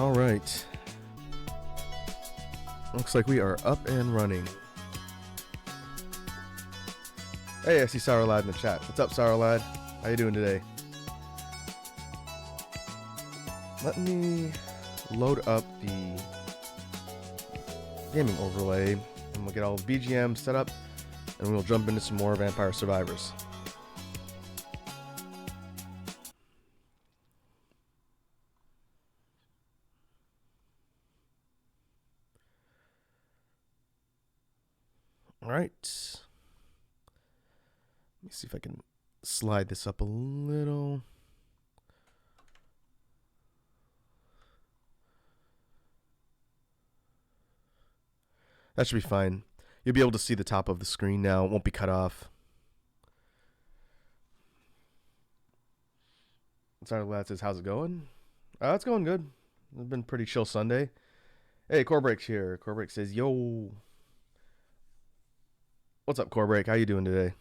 All right. Looks like we are up and running. Hey, I see Sour Lad in the chat. What's up, Sour Lad? How you doing today? Let me load up the gaming overlay, and we'll get all the BGM set up, and we'll jump into some more Vampire Survivors. All right. Let me see if I can slide this up a little. That should be fine. You'll be able to see the top of the screen now. It won't be cut off. Sorry, Lad says, how's it going? It's going good. It's been a pretty chill Sunday. Hey, Corebreak's here. Corebreak says, yo. What's up, Corebreak? How you doing today?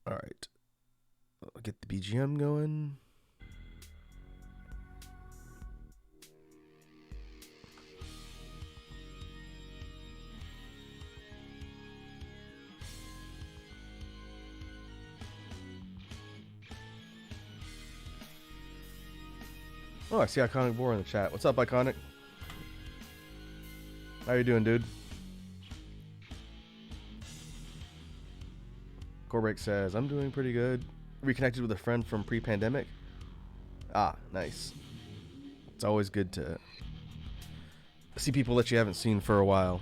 All right. I'll get the BGM going. Oh, I see Iconic Boar in the chat. What's up, Iconic? How you doing, dude? Corebreak says, I'm doing pretty good. Reconnected with a friend from pre-pandemic. Ah, nice. It's always good to see people that you haven't seen for a while.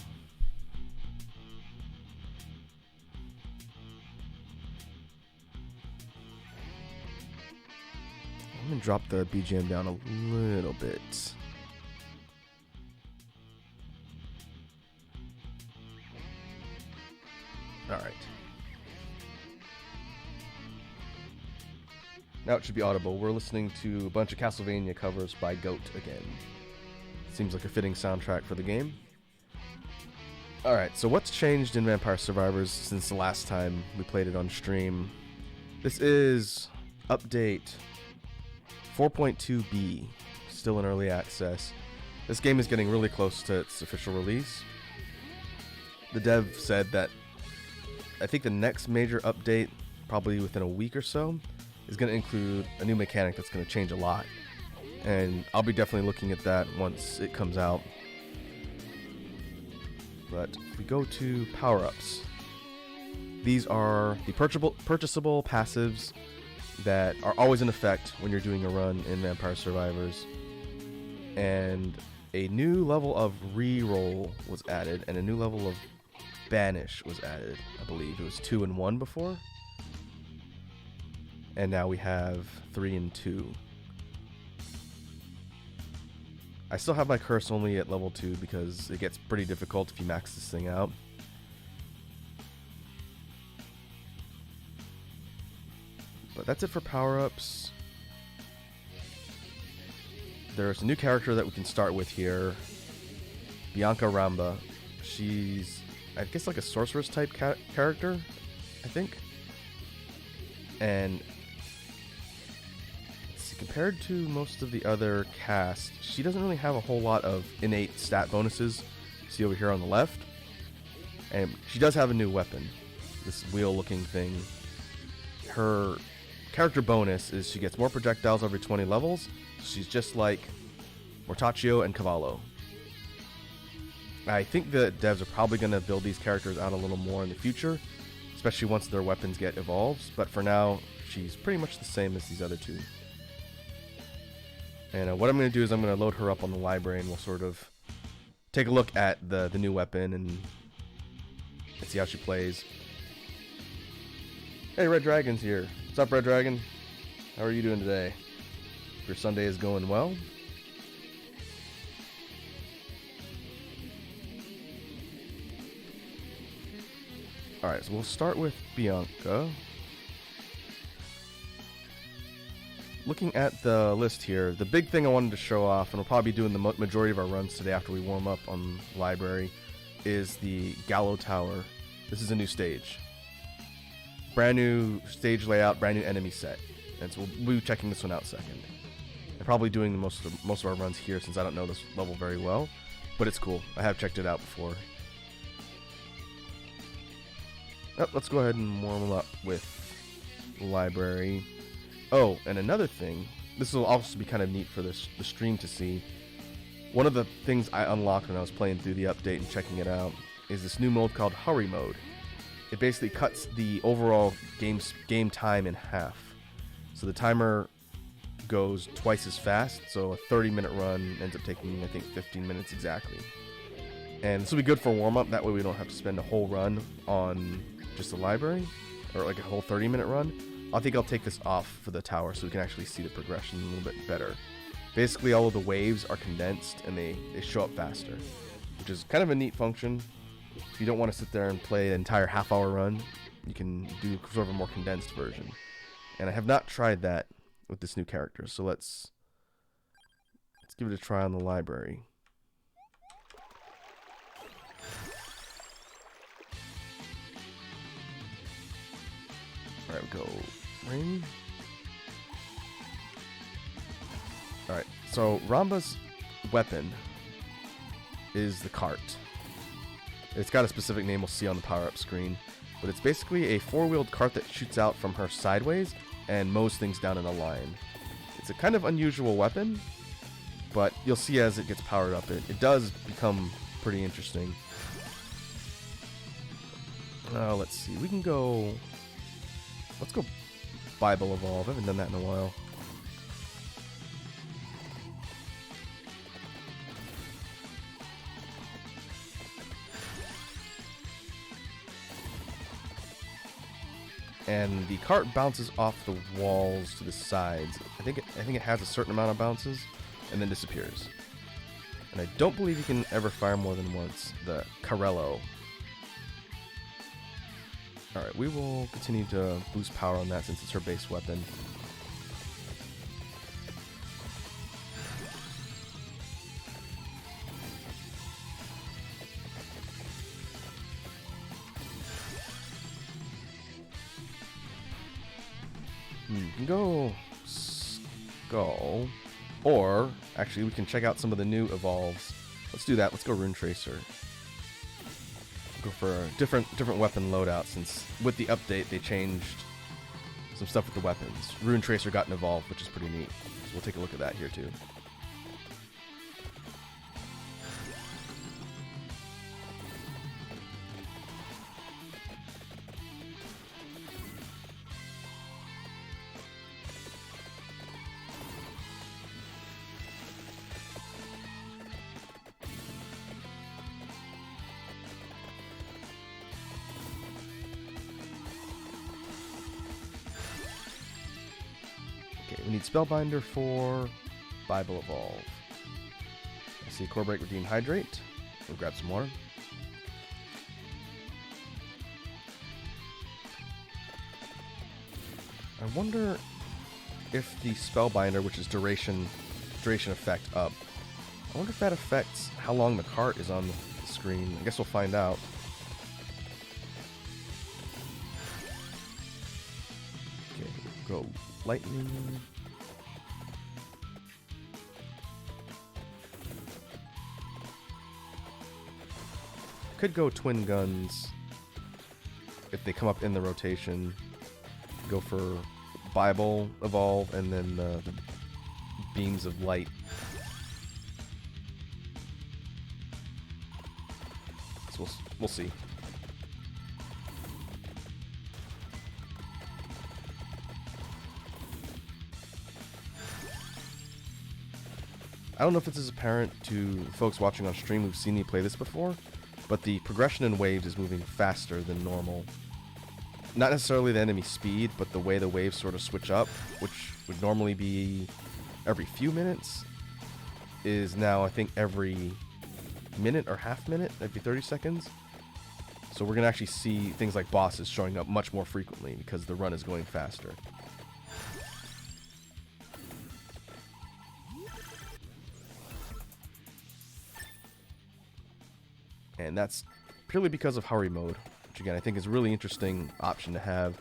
I'm going to drop the BGM down a little bit. All right. Now it should be audible. We're listening to a bunch of Castlevania covers by Goat again. Seems like a fitting soundtrack for the game. Alright, so what's changed in Vampire Survivors since the last time we played it on stream? This is update 4.2b, still in early access. This game is getting really close to its official release. The dev said that I think the next major update, probably within a week or so, is going to include a new mechanic that's going to change a lot. And I'll be definitely looking at that once it comes out. But if we go to power-ups, these are the purchasable passives that are always in effect when you're doing a run in Vampire Survivors. And a new level of reroll was added, and a new level of banish was added. I believe it was 2 and 1 before. And now we have 3 and 2. I still have my curse only at level 2 because it gets pretty difficult if you max this thing out. But that's it for power-ups. There's a new character that we can start with here. Bianca Ramba. She's, I guess, like a sorceress type character, I think. And compared to most of the other cast, she doesn't really have a whole lot of innate stat bonuses. See over here on the left. And she does have a new weapon, this wheel-looking thing. Her character bonus is she gets more projectiles every 20 levels. She's just like Mortaccio and Cavallo. I think the devs are probably going to build these characters out a little more in the future, especially once their weapons get evolved. But for now, she's pretty much the same as these other two. And what I'm going to do is I'm going to load her up on the library, and we'll sort of take a look at the new weapon and see how she plays. Hey, Red Dragon's here. What's up, Red Dragon? How are you doing today? If your Sunday is going well? Alright, so we'll start with Bianca. Looking at the list here, the big thing I wanted to show off, and we'll probably be doing the majority of our runs today after we warm up on library, is the Gallo Tower. This is a new stage. Brand new stage layout, brand new enemy set. And so we'll be checking this one out second. I'm probably doing most of our runs here since I don't know this level very well, but it's cool. I have checked it out before. Let's go ahead and warm them up with library. Oh, and another thing, this will also be kind of neat for the stream to see. One of the things I unlocked when I was playing through the update and checking it out is this new mode called Hurry Mode. It basically cuts the overall game time in half. So the timer goes twice as fast, so a 30-minute run ends up taking, I think, 15 minutes exactly. And this will be good for warm-up, that way we don't have to spend a whole run on just the library, or like a whole 30-minute run. I think I'll take this off for the tower so we can actually see the progression a little bit better. Basically, all of the waves are condensed and they show up faster, which is kind of a neat function. If you don't want to sit there and play an entire half-hour run, you can do sort of a more condensed version. And I have not tried that with this new character, so let's give it a try on the library. Alright, we go ring. Alright, so Ramba's weapon is the cart. It's got a specific name we'll see on the power-up screen, but it's basically a four-wheeled cart that shoots out from her sideways and mows things down in a line. It's a kind of unusual weapon, but you'll see as it gets powered up, it does become pretty interesting. Let's see, we can go... Let's go Bible Evolve. I haven't done that in a while. And the cart bounces off the walls to the sides. I think it has a certain amount of bounces and then disappears. And I don't believe you can ever fire more than once. The Carello. Alright, we will continue to boost power on that since it's her base weapon. You can go Skull, or actually we can check out some of the new evolves. Let's do that. Let's go Rune Tracer. Go for a different weapon loadout since with the update they changed some stuff with the weapons. Rune Tracer got an evolve, which is pretty neat. So we'll take a look at that here too. We need Spellbinder for Bible Evolve. I see Core Break, Redeem, Hydrate. We'll grab some water. I wonder if the Spellbinder, which is duration effect up, I wonder if that affects how long the cart is on the screen. I guess we'll find out. Okay, go Lightning. Could go Twin Guns if they come up in the rotation. Go for Bible Evolve and then the Beams of Light. So we'll see. I don't know if this is apparent to folks watching on stream who've seen me play this before, but the progression in waves is moving faster than normal. Not necessarily the enemy speed, but the way the waves sort of switch up, which would normally be every few minutes, is now I think every minute or half minute, maybe 30 seconds. So we're going to actually see things like bosses showing up much more frequently because the run is going faster. And that's purely because of Hurry Mode, which again I think is a really interesting option to have.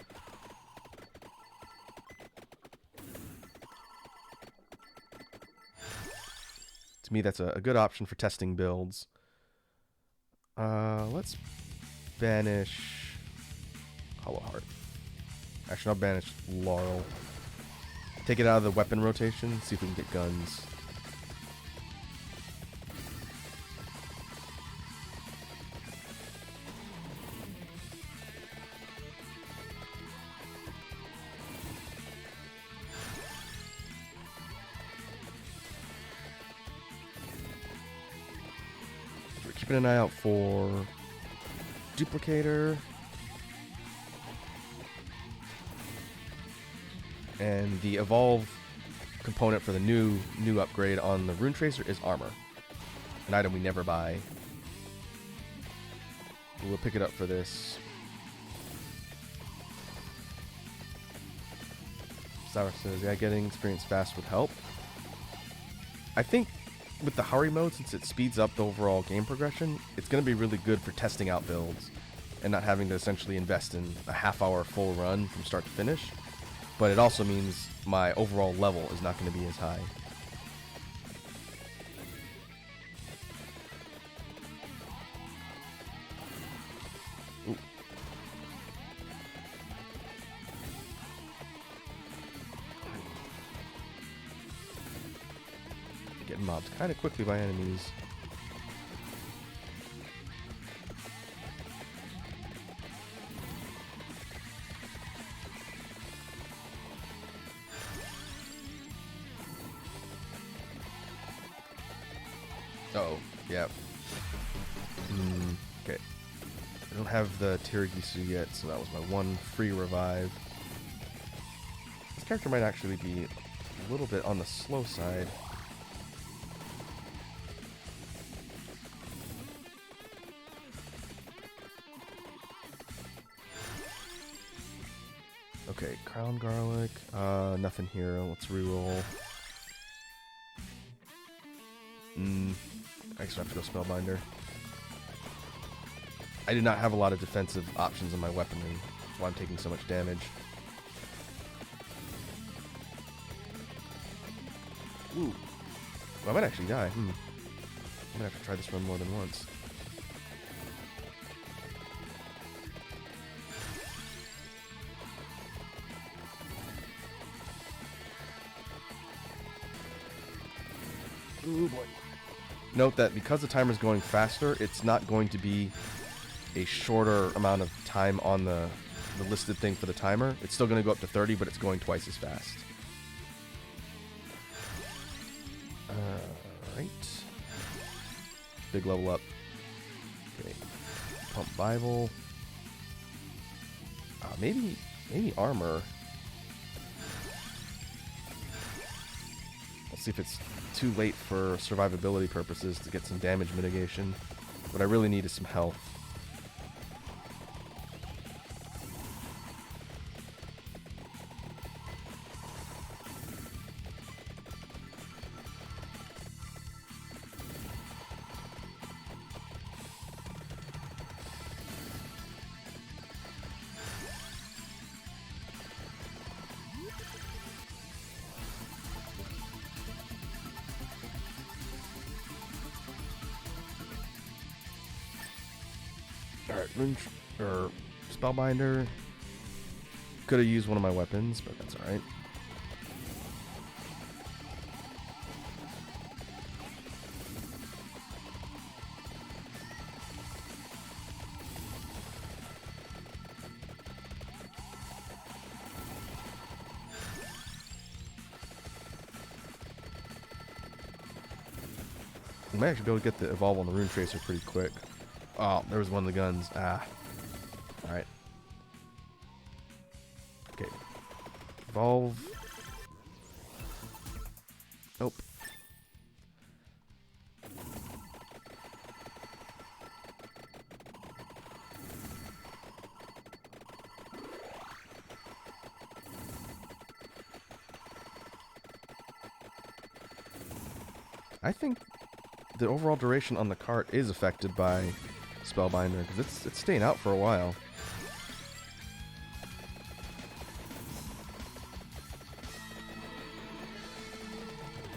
To me, that's a good option for testing builds. Let's banish Hollow Heart. Actually, I'll banish Laurel. Take it out of the weapon rotation, see if we can get guns. We're keeping an eye out for Duplicator. And the evolve component for the new upgrade on the Rune Tracer is armor. An item we never buy. We'll pick it up for this. Sour says, yeah, getting experience fast would help. I think with the hurry mode, since it speeds up the overall game progression, it's going to be really good for testing out builds and not having to essentially invest in a half-hour full run from start to finish. But it also means my overall level is not going to be as high. Ooh. Getting mobbed kind of quickly by enemies. Oh, yeah. Okay. I don't have the Tirigisu yet, so that was my one free revive. This character might actually be a little bit on the slow side. Okay, Crown Garlic. Nothing here. Let's reroll. I guess I have to go Spellbinder. I do not have a lot of defensive options in my weaponry. That's why I'm taking so much damage. Ooh. Well, I might actually die. I'm gonna have to try this run more than once. Ooh, boy. Note that because the timer's going faster, it's not going to be a shorter amount of time on the listed thing for the timer. It's still going to go up to 30, but it's going twice as fast. Alright. Big level up. Okay. Pump Bible. Maybe armor. Let's see if it's too late for survivability purposes to get some damage mitigation. What I really need is some health. Alright, Spellbinder. Could have used one of my weapons, but that's alright. We might actually be able to get the evolve on the Rune Tracer pretty quick. Oh, there was one of the guns. Alright. Okay. Evolve. Nope. I think the overall duration on the cart is affected by Spellbinder, because it's staying out for a while.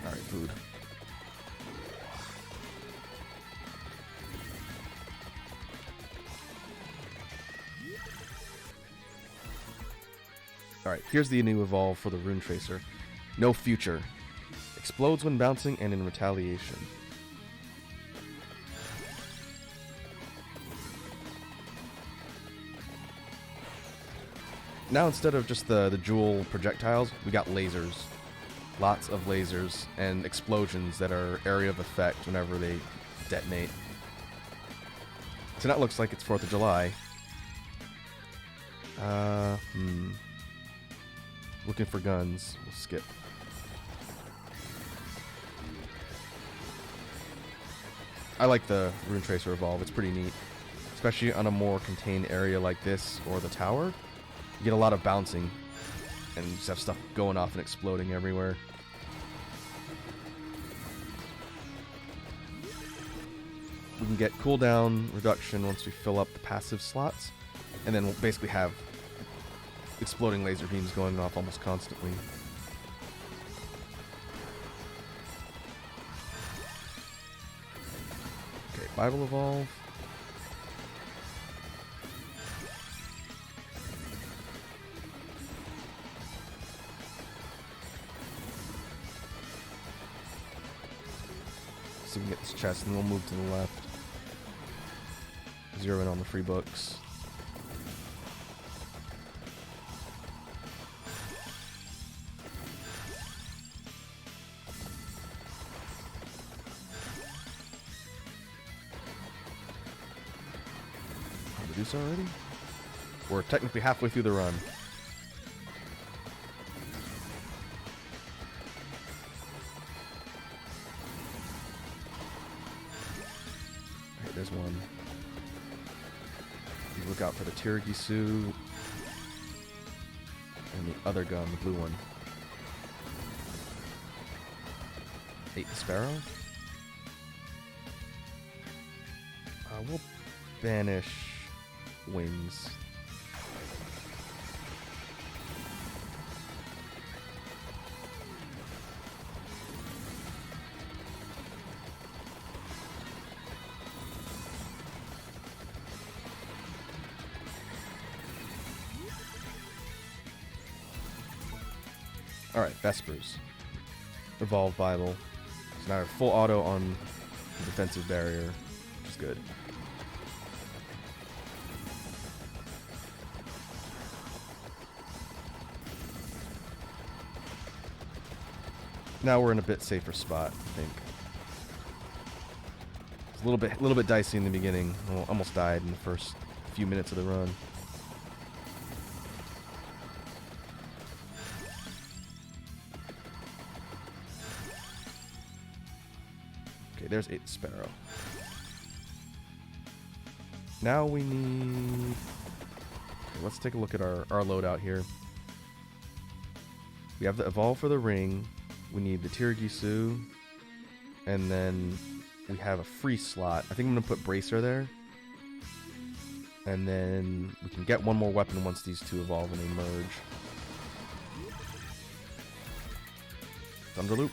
Alright, food. Alright, here's the new evolve for the Rune Tracer. No future. Explodes when bouncing and in retaliation. Now instead of just the jewel projectiles, we got lasers. Lots of lasers and explosions that are area of effect whenever they detonate. So that looks like it's 4th of July. Looking for guns. We'll skip. I like the Rune Tracer Evolve. It's pretty neat. Especially on a more contained area like this or the tower. You get a lot of bouncing. And you just have stuff going off and exploding everywhere. We can get cooldown reduction once we fill up the passive slots. And then we'll basically have exploding laser beams going off almost constantly. Okay, Bible Evolve. So we can get this chest and then we'll move to the left. Zero in on the free books. Medusa already? We're technically halfway through the run. Alright, there's one. Look out for the Tiragisu and the other gun, the blue one. 8 Sparrow. We'll banish wings. Alright, Vespers. Evolve Bible. So now I have full auto on the defensive barrier, which is good. Now we're in a bit safer spot, I think. It's a little bit dicey in the beginning. Almost died in the first few minutes of the run. Okay, there's 8 Sparrow. Now we need... Okay, let's take a look at our loadout here. We have the Evolve for the ring. We need the Tiragisu. And then we have a free slot. I think I'm going to put Bracer there. And then we can get one more weapon once these two evolve and they merge. Thunderloop.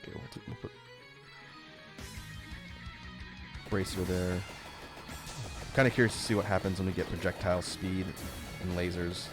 Okay, we'll put Bracer there. Kind of curious to see what happens when we get projectile speed and lasers.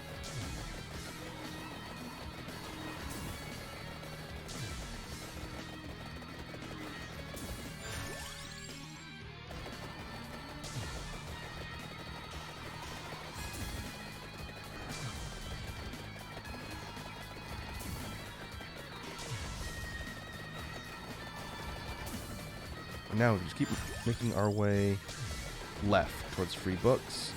And now we just keep making our way left towards free books.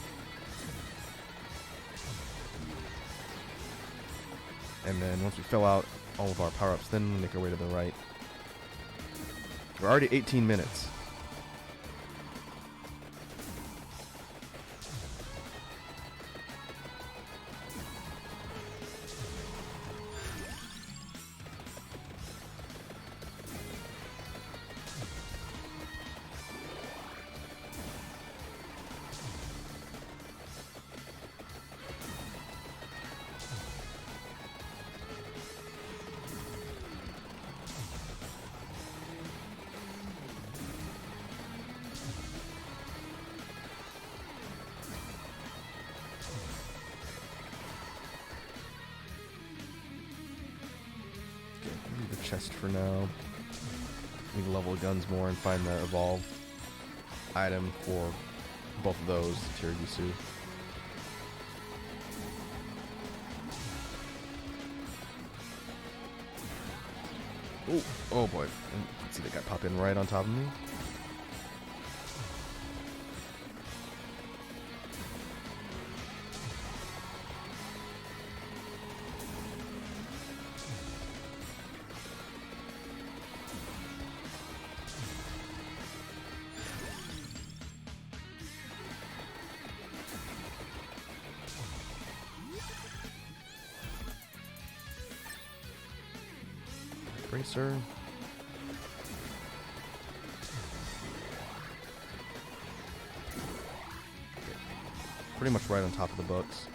And then once we fill out all of our power-ups, then we make our way to the right. We're already 18 minutes. chest for now. We can level the guns more and find the evolve item for both of those, Tiragisu. Oh, oh boy. Let's see that guy pop in right on top of me. Bracer. Pretty much right on top of the books.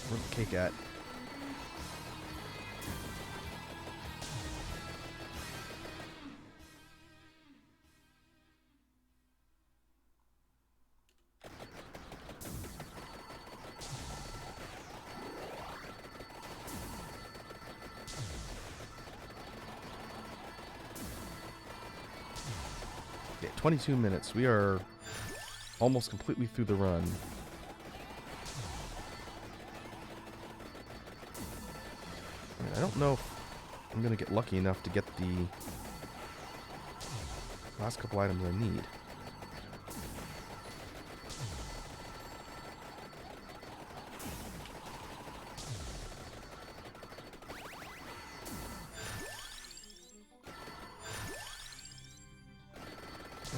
Where's the cake at? Yeah, 22 minutes. We are almost completely through the run. I don't know if I'm going to get lucky enough to get the last couple items I need.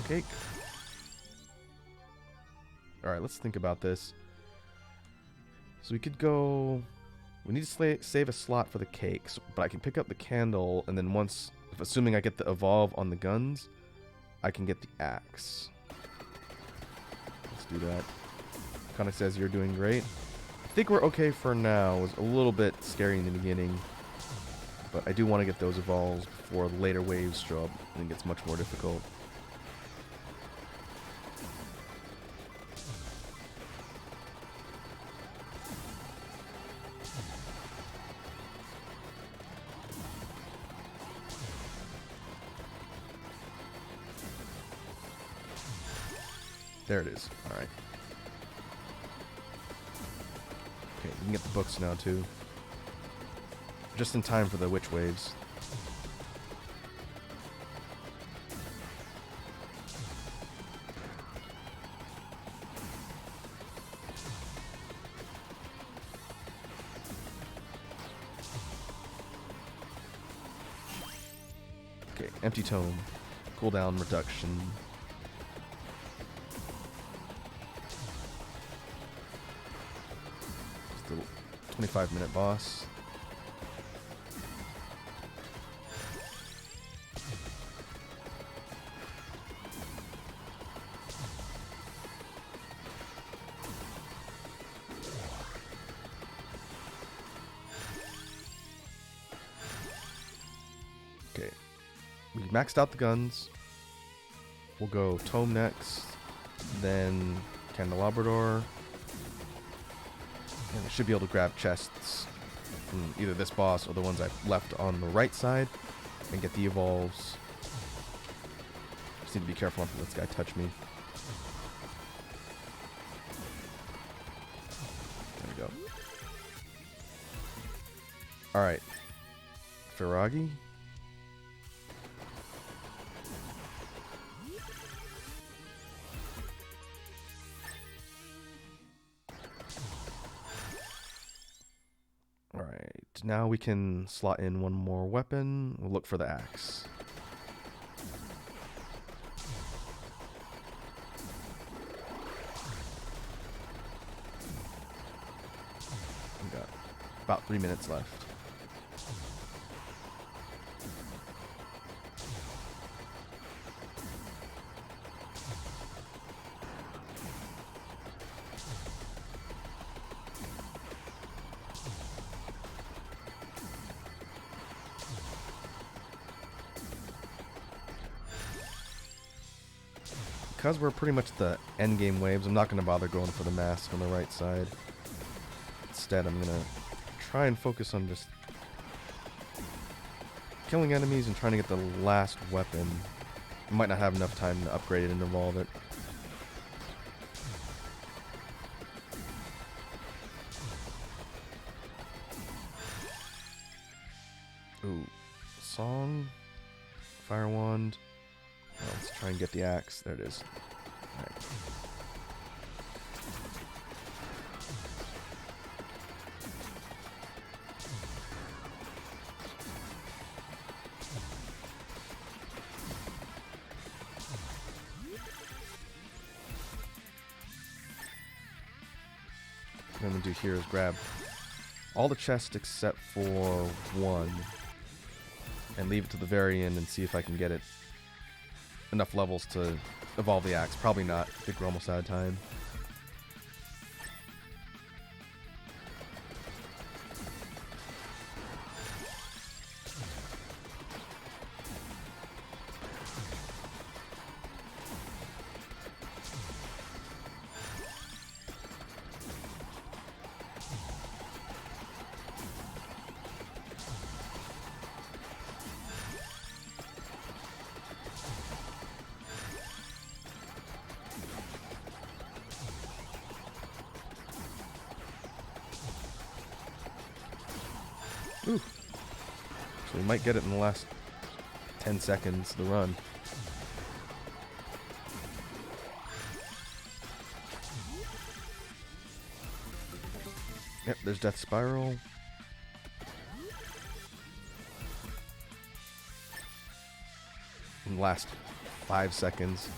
Cake. Alright, let's think about this. So we could go... We need to save a slot for the cakes, but I can pick up the candle, and then once... If assuming I get the evolve on the guns, I can get the axe. Let's do that. Kinda says you're doing great. I think we're okay for now. It was a little bit scary in the beginning, but I do want to get those evolves before later waves show up, and it gets much more difficult. There it is. Alright. Okay, we can get the books now, too. Just in time for the witch waves. Okay, empty tome. Cooldown reduction. Just a 25-minute boss. Okay, we maxed out the guns. We'll go Tome next, then Candelabrador. And I should be able to grab chests from either this boss or the ones I've left on the right side and get the evolves. Just need to be careful not to let this guy touch me. There we go. Alright. Firagi. Alright, now we can slot in one more weapon. We'll look for the axe. We got about 3 minutes left. Because we're pretty much the end game waves, I'm not going to bother going for the mask on the right side. Instead, I'm going to try and focus on just killing enemies and trying to get the last weapon. I might not have enough time to upgrade it and evolve it. Ooh, song, fire wand. Well, let's try and get the axe. There it is. All right. What I'm gonna do here is grab all the chests except for one and leave it to the very end and see if I can get it enough levels to evolve the axe. Probably not. I think we're almost out of time. Ooh. So we might get it in the last 10 seconds of the run. Yep, there's Death Spiral. In the last 5 seconds.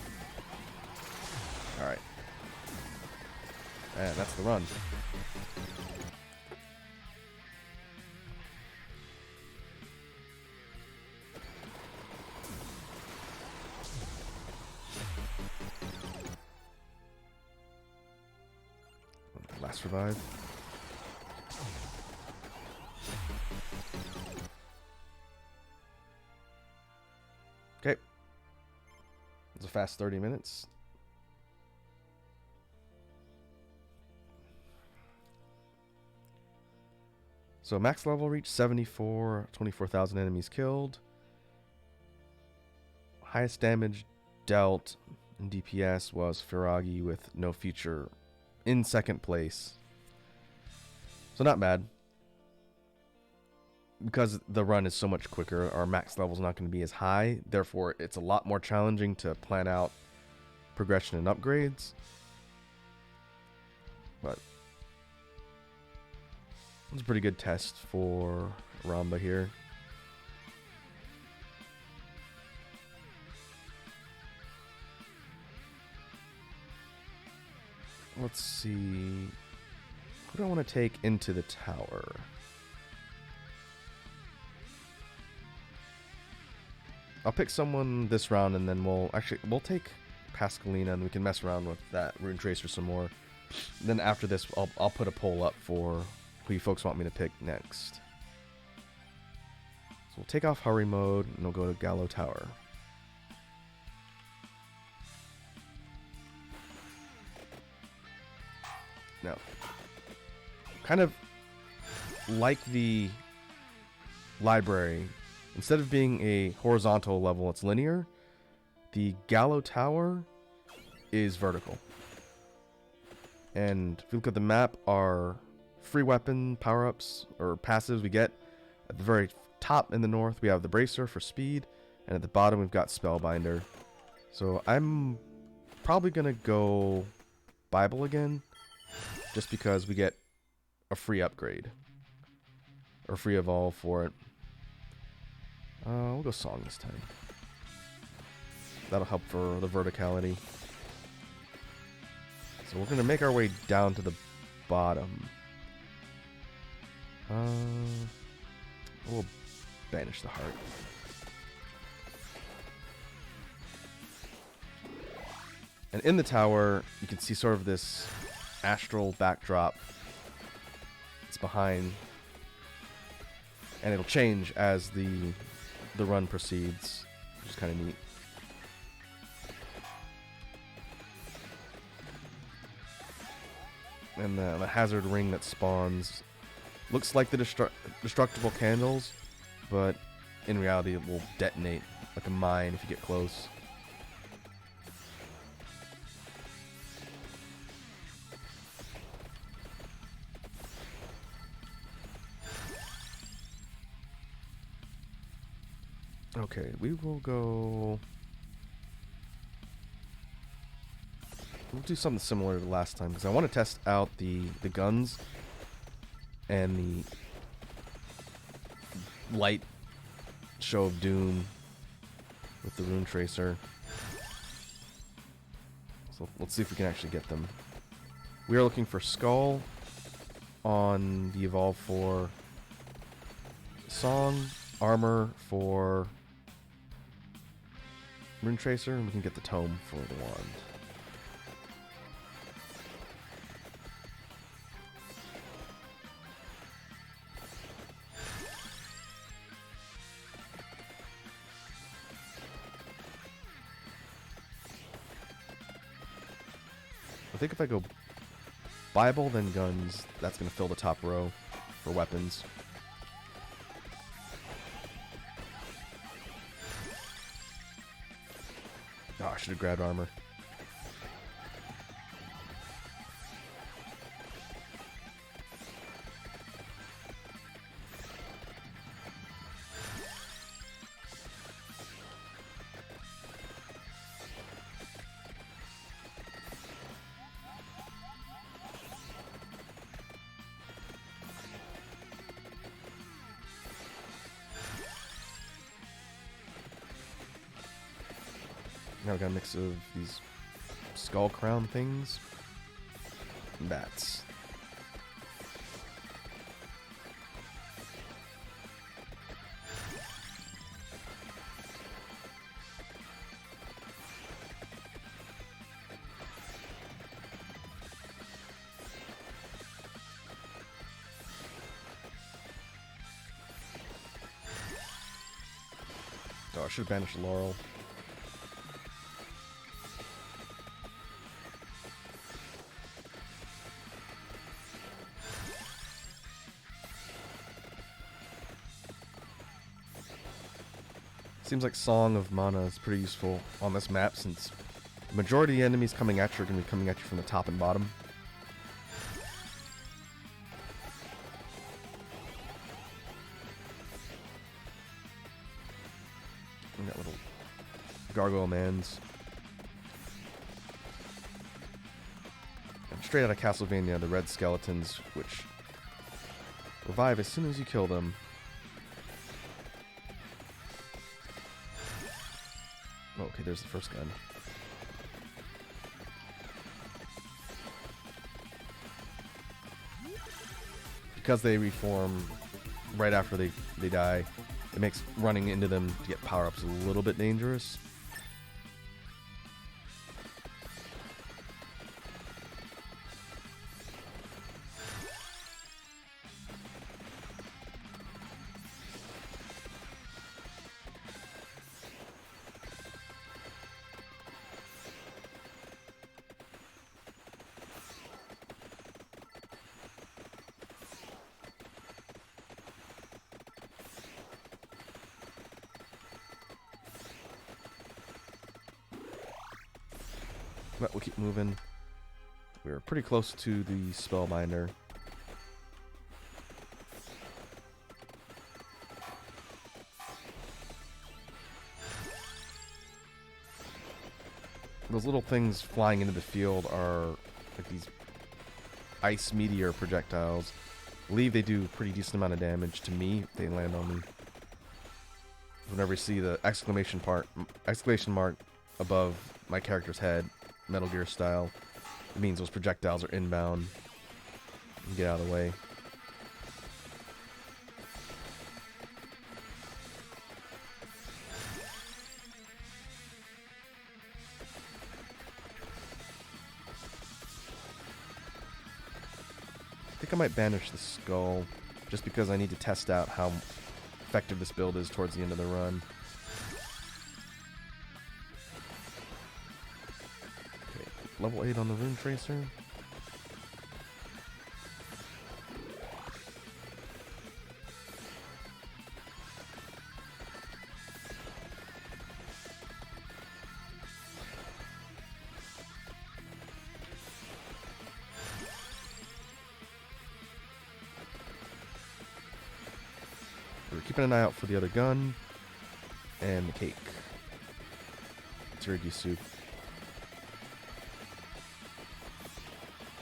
Alright. And that's the run. Last revive. Okay. It was a fast 30 minutes. So max level reach 74, 24,000 enemies killed. Highest damage dealt in DPS was Firagi with no feature in second place. So not bad. Because the run is so much quicker, our max level is not going to be as high. Therefore, it's a lot more challenging to plan out progression and upgrades. But it's a pretty good test for Ramba here. Let's see. Who do I want to take into the tower? I'll pick someone this round, and then we'll take Pascalina, and we can mess around with that Rune Tracer some more. Then after this, I'll put a poll up for who you folks want me to pick next. So we'll take off hurry mode, and we'll go to Gallo Tower. Now, kind of like the library, instead of being a horizontal level, it's linear. The Gallo Tower is vertical. And if you look at the map, our free weapon power-ups or passives we get at the very top in the north, we have the Bracer for speed, and at the bottom we've got Spellbinder. So I'm probably going to go Bible again, just because we get a free upgrade or free evolve for it. We'll go Song this time. That'll help for the verticality. So we're going to make our way down to the bottom. We'll banish the heart. And in the tower, you can see sort of this astral backdrop. It's behind, and it'll change as the run proceeds, which is kind of neat. And the hazard ring that spawns Looks like the destructible candles, but in reality it will detonate like a mine if you get close. Okay, we will go... We'll do something similar to last time, because I want to test out the guns and the light show of doom with the Rune Tracer. So let's see if we can actually get them. We are looking for Skull on the Evolve for Song, Armor for Rune Tracer, and we can get the Tome for the Wand. I think if I go Bible, then guns, that's going to fill the top row for weapons. Oh, I should have grabbed armor. Now we got a mix of these skull crown things. And bats. Oh, I should have banished Laurel. Seems like Song of Mana is pretty useful on this map since the majority of the enemies coming at you are going to be coming at you from the top and bottom. We got little gargoyle mans. And straight out of Castlevania, the red skeletons, which revive as soon as you kill them. Okay, there's the first gun. Because they reform right after they die, it makes running into them to get power-ups a little bit dangerous. But we'll keep moving. We're pretty close to the Spellbinder. Those little things flying into the field are like these ice meteor projectiles. I believe they do a pretty decent amount of damage to me if they land on me. Whenever you see the exclamation mark above my character's head, Metal Gear style, it means those projectiles are inbound. Get out of the way. I think I might banish the skull, just because I need to test out how effective this build is towards the end of the run. Okay, level 8 on the Rune Tracer. keeping an eye out for the other gun and the cake. Tsurugi soup.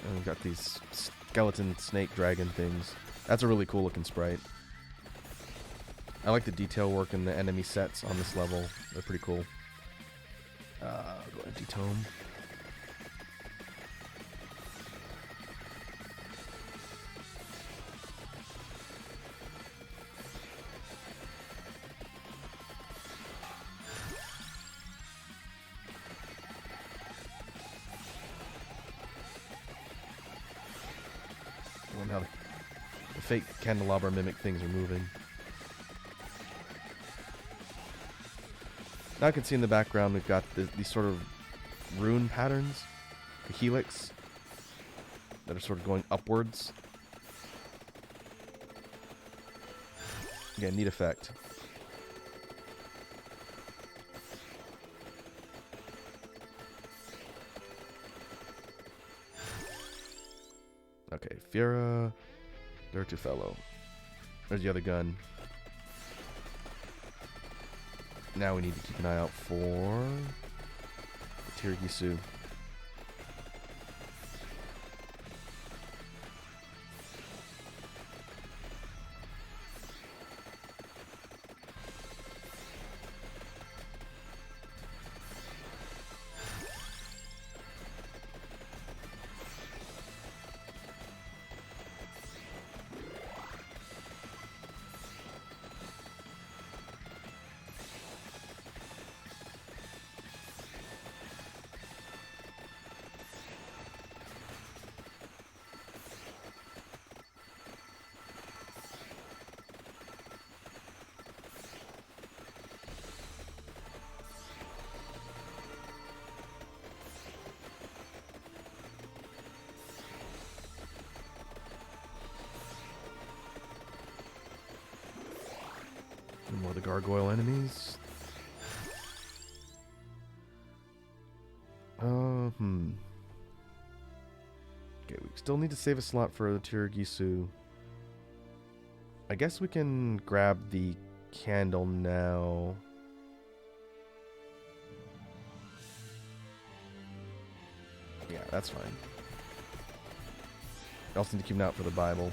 And we've got these skeleton snake dragon things. That's a really cool looking sprite. I like the detail work in the enemy sets on this level. They're pretty cool. Go empty tome. I wonder how the fake candelabra mimic things are moving. Now I can see in the background we've got these sort of rune patterns, the helix, that are sort of going upwards. Again, neat effect. Okay, Fiera, Dirtufello. There's the other gun. Now we need to keep an eye out for the Tirigisu. More of the gargoyle enemies. Okay, we still need to save a slot for the Tirigisu. I guess we can grab the candle now. Yeah, that's fine. I also need to keep an eye out for the Bible.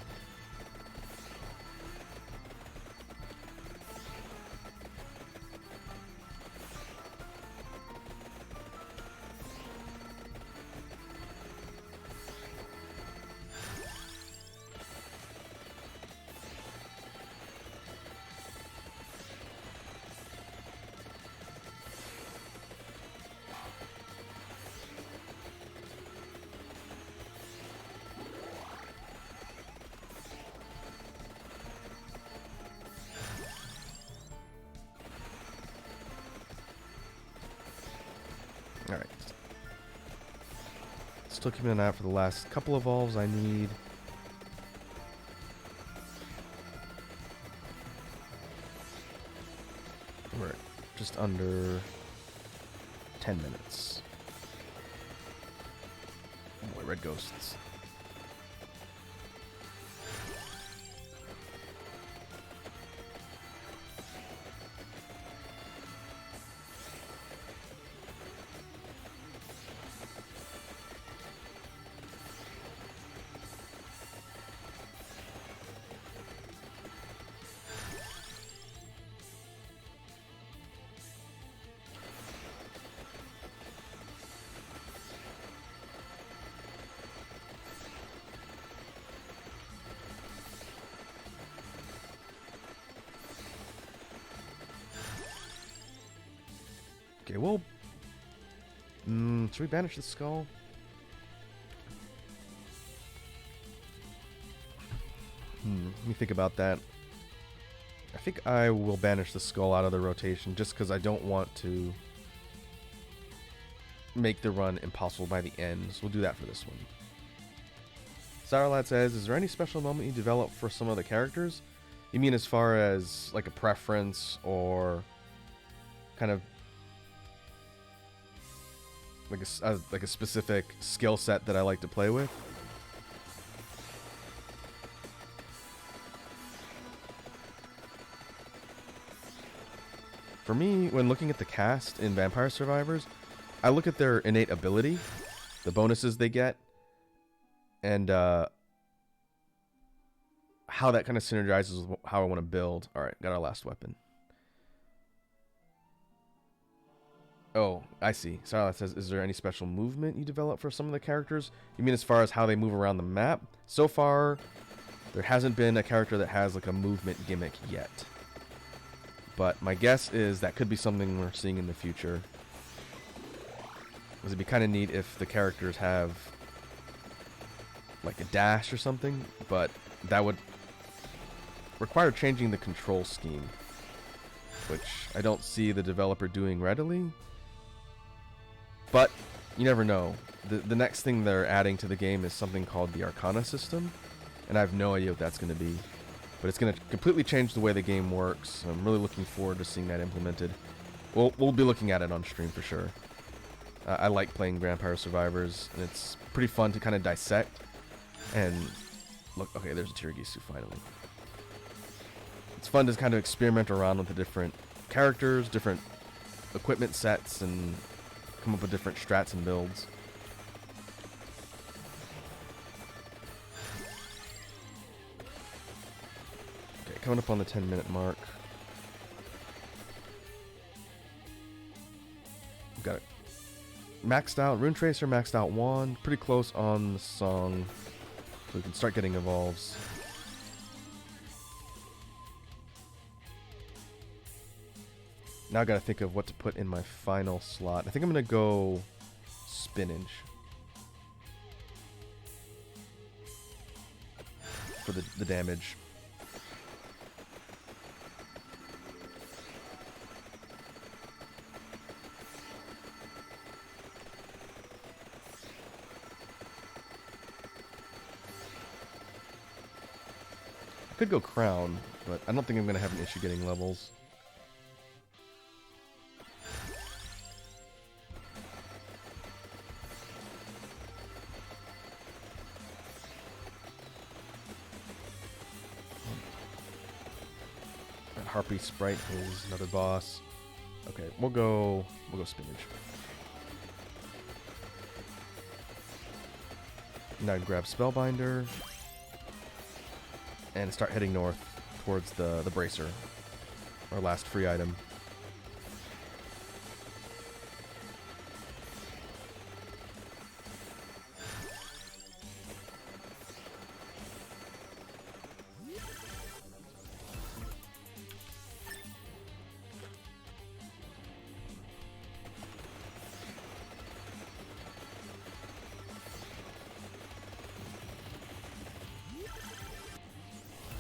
Alright. Still keeping an eye out for the last couple of evolves I need. We're at just under 10 minutes. Oh boy, red ghosts. Okay, well, should we banish the skull? Let me think about that. I think I will banish the skull out of the rotation just because I don't want to make the run impossible by the end. So we'll do that for this one. Sourlad says, is there any special moment you develop for some of the characters? You mean as far as like a preference or kind of like a specific skill set that I like to play with? for me, when looking at the cast in Vampire Survivors, I look at their innate ability, the bonuses they get, and how that kind of synergizes with how I want to build. All right, got our last weapon. Oh, I see. Sarlacc says, is there any special movement you develop for some of the characters? You mean as far as how they move around the map? So far, there hasn't been a character that has like a movement gimmick yet. But my guess is that could be something we're seeing in the future. Because it'd be kind of neat if the characters have like a dash or something, but that would require changing the control scheme, which I don't see the developer doing readily. But you never know. The next thing they're adding to the game is something called the Arcana system, and I have no idea what that's going to be. But it's going to completely change the way the game works. I'm really looking forward to seeing that implemented. We'll be looking at it on stream for sure. I like playing Vampire Survivors, and it's pretty fun to kind of dissect. And look, okay, there's a Tirigisu finally. It's fun to kind of experiment around with the different characters, different equipment sets, and come up with different strats and builds. Okay, coming up on the 10-minute mark. Got it. Maxed out Rune Tracer, maxed out wand, pretty close on the song, so we can start getting evolves. Now I gotta think of what to put in my final slot. I think I'm gonna go spinach for the damage. I could go crown, but I don't think I'm gonna have an issue getting levels. Harpy Sprite is another boss. Okay, we'll go spinach. Now I can grab Spellbinder and start heading north towards the bracer, our last free item.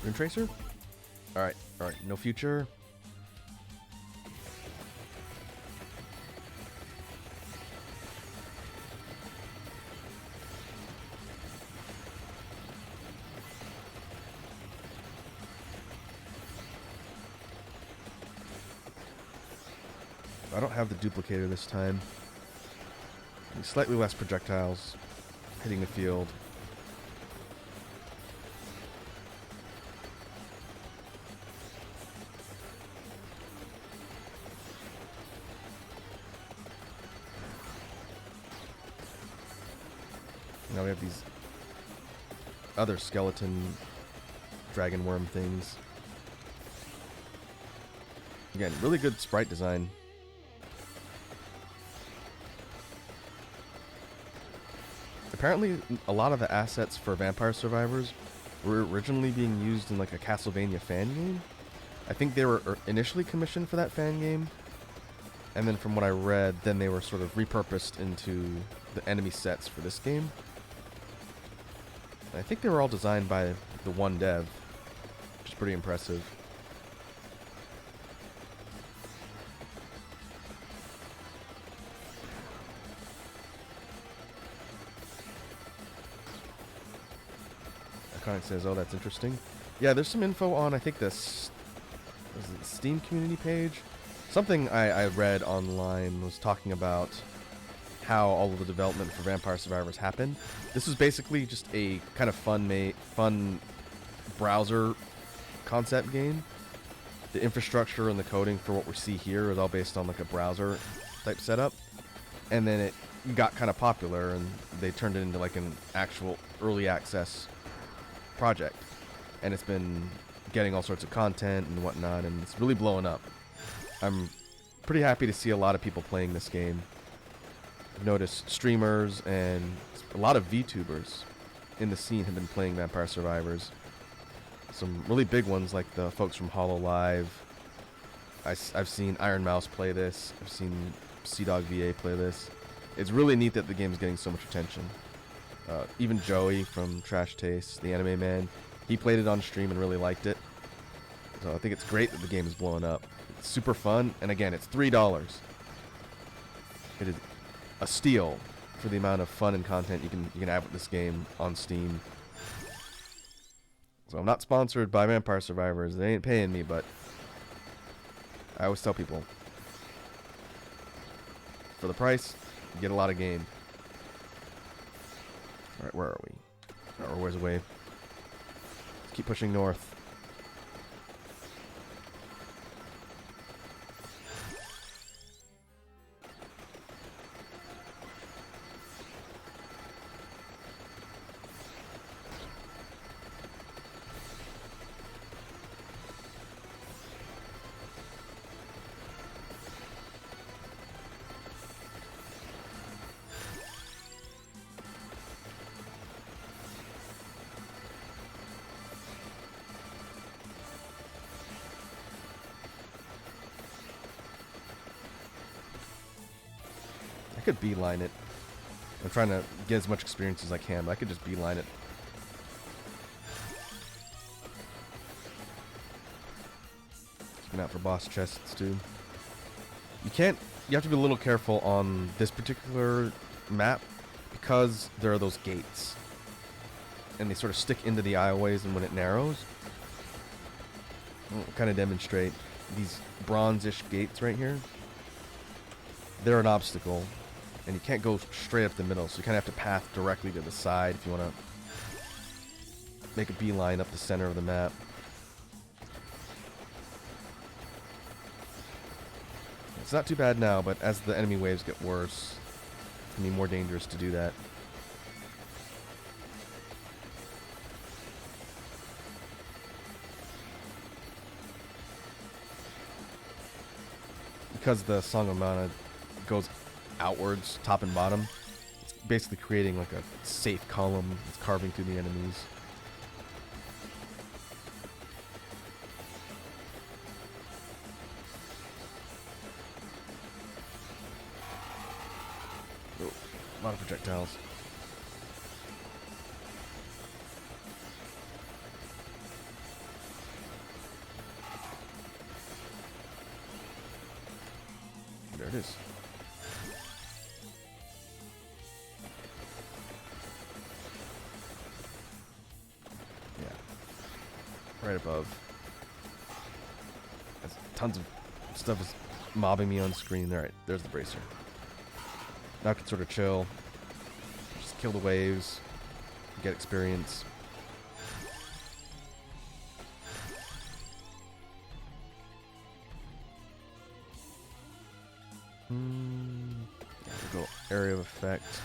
Rune Tracer? Alright, no future. I don't have the duplicator this time. Slightly less projectiles hitting the field. Now we have these other skeleton dragon worm things. Again, really good sprite design. Apparently, a lot of the assets for Vampire Survivors were originally being used in like a Castlevania fan game. I think they were initially commissioned for that fan game, and then from what I read, then they were sort of repurposed into the enemy sets for this game. And I think they were all designed by the one dev, which is pretty impressive. Iconic says, oh, that's interesting. Yeah, there's some info on, I think, this Steam community page. Something I read online was talking about how all of the development for Vampire Survivors happened. This is basically just a kind of fun browser concept game the infrastructure and the coding for what we see here is all based on like a browser type setup, and then it got kind of popular and they turned it into like an actual early access project, and it's been getting all sorts of content and whatnot, and it's really blowing up. I'm pretty happy to see a lot of people playing this game. I've noticed streamers and a lot of VTubers in the scene have been playing Vampire Survivors. Some really big ones like the folks from HoloLive. I've seen Iron Mouse play this. I've seen CDawg VA play this. It's really neat that the game is getting so much attention. Even Joey from Trash Taste, the anime man, he played it on stream and really liked it. So I think it's great that the game is blowing up. It's super fun, and again, it's $3. It is a steal for the amount of fun and content you can have with this game on Steam. So I'm not sponsored by Vampire Survivors. They ain't paying me, but I always tell people, for the price, you get a lot of game. Alright, where are we? Or where's the wave? Let's keep pushing north. I could beeline it. I'm trying to get as much experience as I can, but I could just beeline it. Keeping out for boss chests, too. You have to be a little careful on this particular map because there are those gates. And they sort of stick into the aisleways, and when it narrows, I'll kind of demonstrate these bronze-ish gates right here. They're an obstacle. And you can't go straight up the middle, so you kind of have to path directly to the side if you want to make a beeline up the center of the map. It's not too bad now, but as the enemy waves get worse, it can be more dangerous to do that. Because the Song of Mana goes outwards, top and bottom, it's basically creating like a safe column that's carving through the enemies. Oh, a lot of projectiles. There it is. Right above. Tons of stuff is mobbing me on screen. Alright, there's the bracer. Now I can sort of chill. Just kill the waves. Get experience. There we go. Area of effect.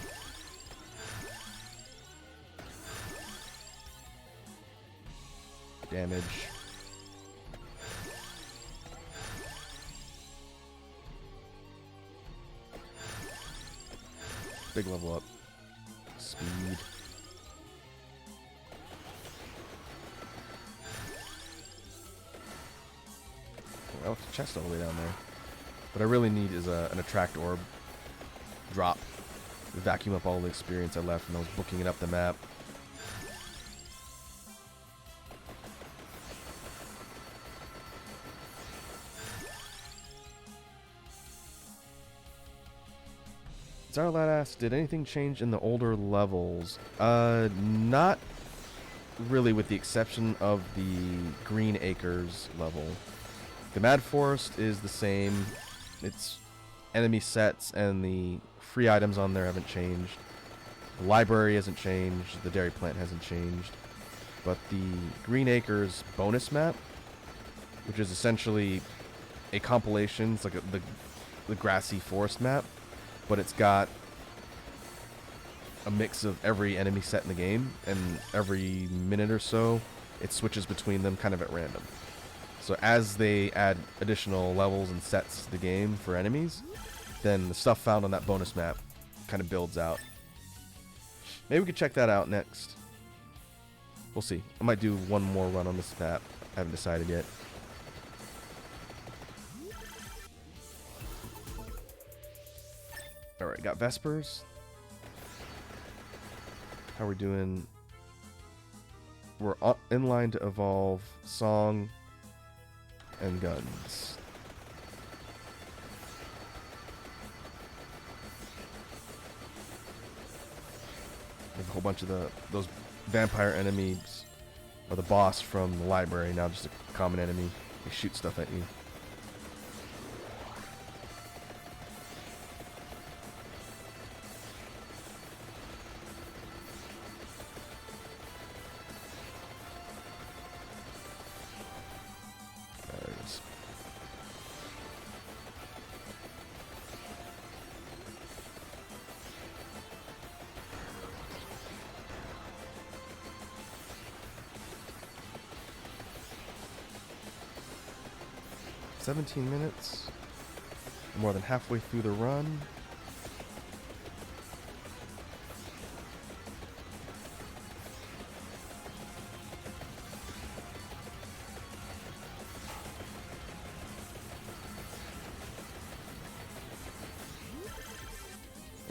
Damage. Big level up. Speed. Oh, it's a chest all the way down there. What I really need is an attract orb drop. Vacuum up all the experience I left when I was booking it up the map. Zarlat asks, did anything change in the older levels? Not really, with the exception of the Green Acres level. The Mad Forest is the same. Its enemy sets and the free items on there haven't changed. The library hasn't changed. The Dairy Plant hasn't changed. But the Green Acres bonus map which is essentially a compilation. It's like the grassy forest map, but it's got a mix of every enemy set in the game, and every minute or so it switches between them kind of at random. So as they add additional levels and sets to the game for enemies, then the stuff found on that bonus map kind of builds out. Maybe we could check that out next. We'll see. I might do one more run on this map. I haven't decided yet. Alright, got Vespers. How are we doing? We're in line to evolve Song and Guns. There's a whole bunch of those vampire enemies, or the boss from the library, now just a common enemy. They shoot stuff at you. There it is. $17, more than halfway through the run.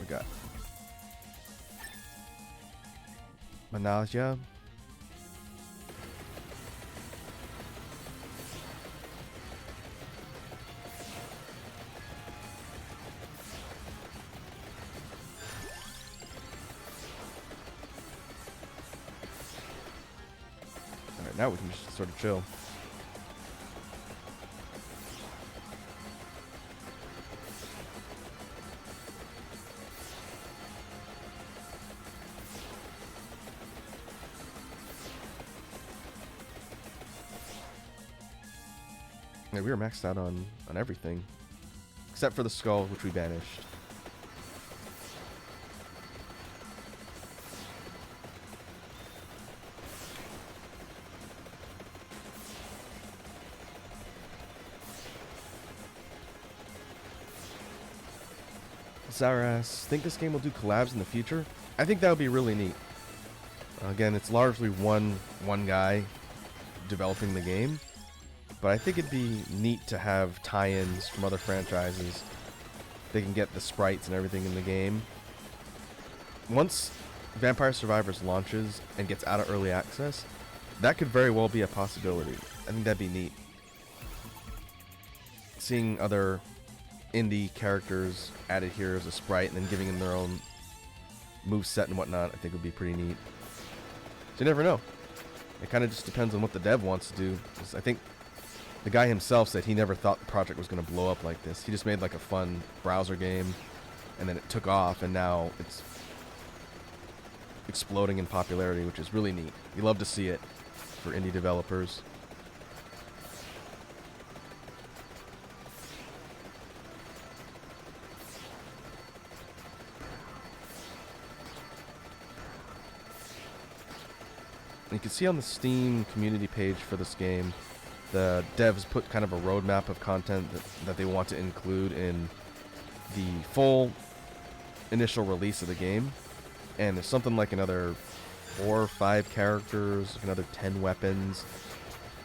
We got Manasia. Alright, now we can just sort of chill. Yeah, we were maxed out on everything. Except for the skull, which we banished. Zaras, think this game will do collabs in the future? I think that would be really neat. Again, it's largely one guy developing the game, but I think it'd be neat to have tie-ins from other franchises. They can get the sprites and everything in the game. Once Vampire Survivors launches and gets out of early access, that could very well be a possibility. I think that'd be neat. Seeing other indie characters added here as a sprite and then giving them their own moveset and whatnot, I think would be pretty neat. So you never know. It kind of just depends on what the dev wants to do. I think the guy himself said he never thought the project was going to blow up like this. He just made like a fun browser game, and then it took off, and now it's exploding in popularity, which is really neat. You love to see it for indie developers. You can see on the Steam community page for this game, the devs put kind of a roadmap of content that they want to include in the full initial release of the game. And there's something like another 4 or 5 characters, another 10 weapons,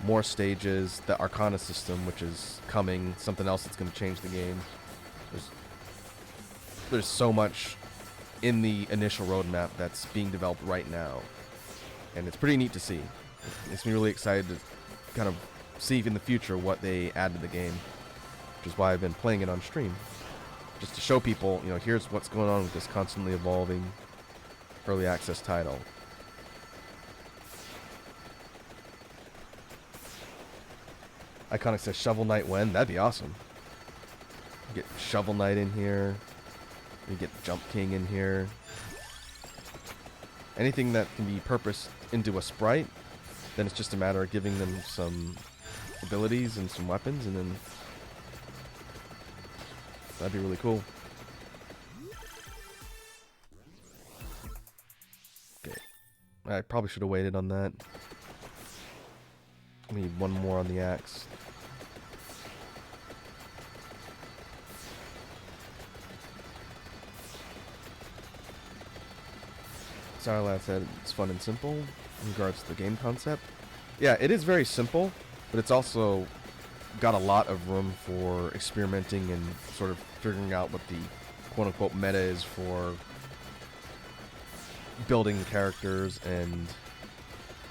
more stages, the Arcana system, which is coming, something else that's going to change the game. There's so much in the initial roadmap that's being developed right now. And it's pretty neat to see. It makes me really excited to kind of see in the future what they add to the game, which is why I've been playing it on stream. Just to show people, you know, here's what's going on with this constantly evolving early access title. Iconic says Shovel Knight when? That'd be awesome. Get Shovel Knight in here. We get Jump King in here. Anything that can be purposed into a sprite, then it's just a matter of giving them some abilities and some weapons, and then that'd be really cool. Okay, I probably should have waited on that. We need one more on the axe. Sarlat said it's fun and simple in regards to the game concept. Yeah, it is very simple, but it's also got a lot of room for experimenting and sort of figuring out what the quote-unquote meta is for building characters and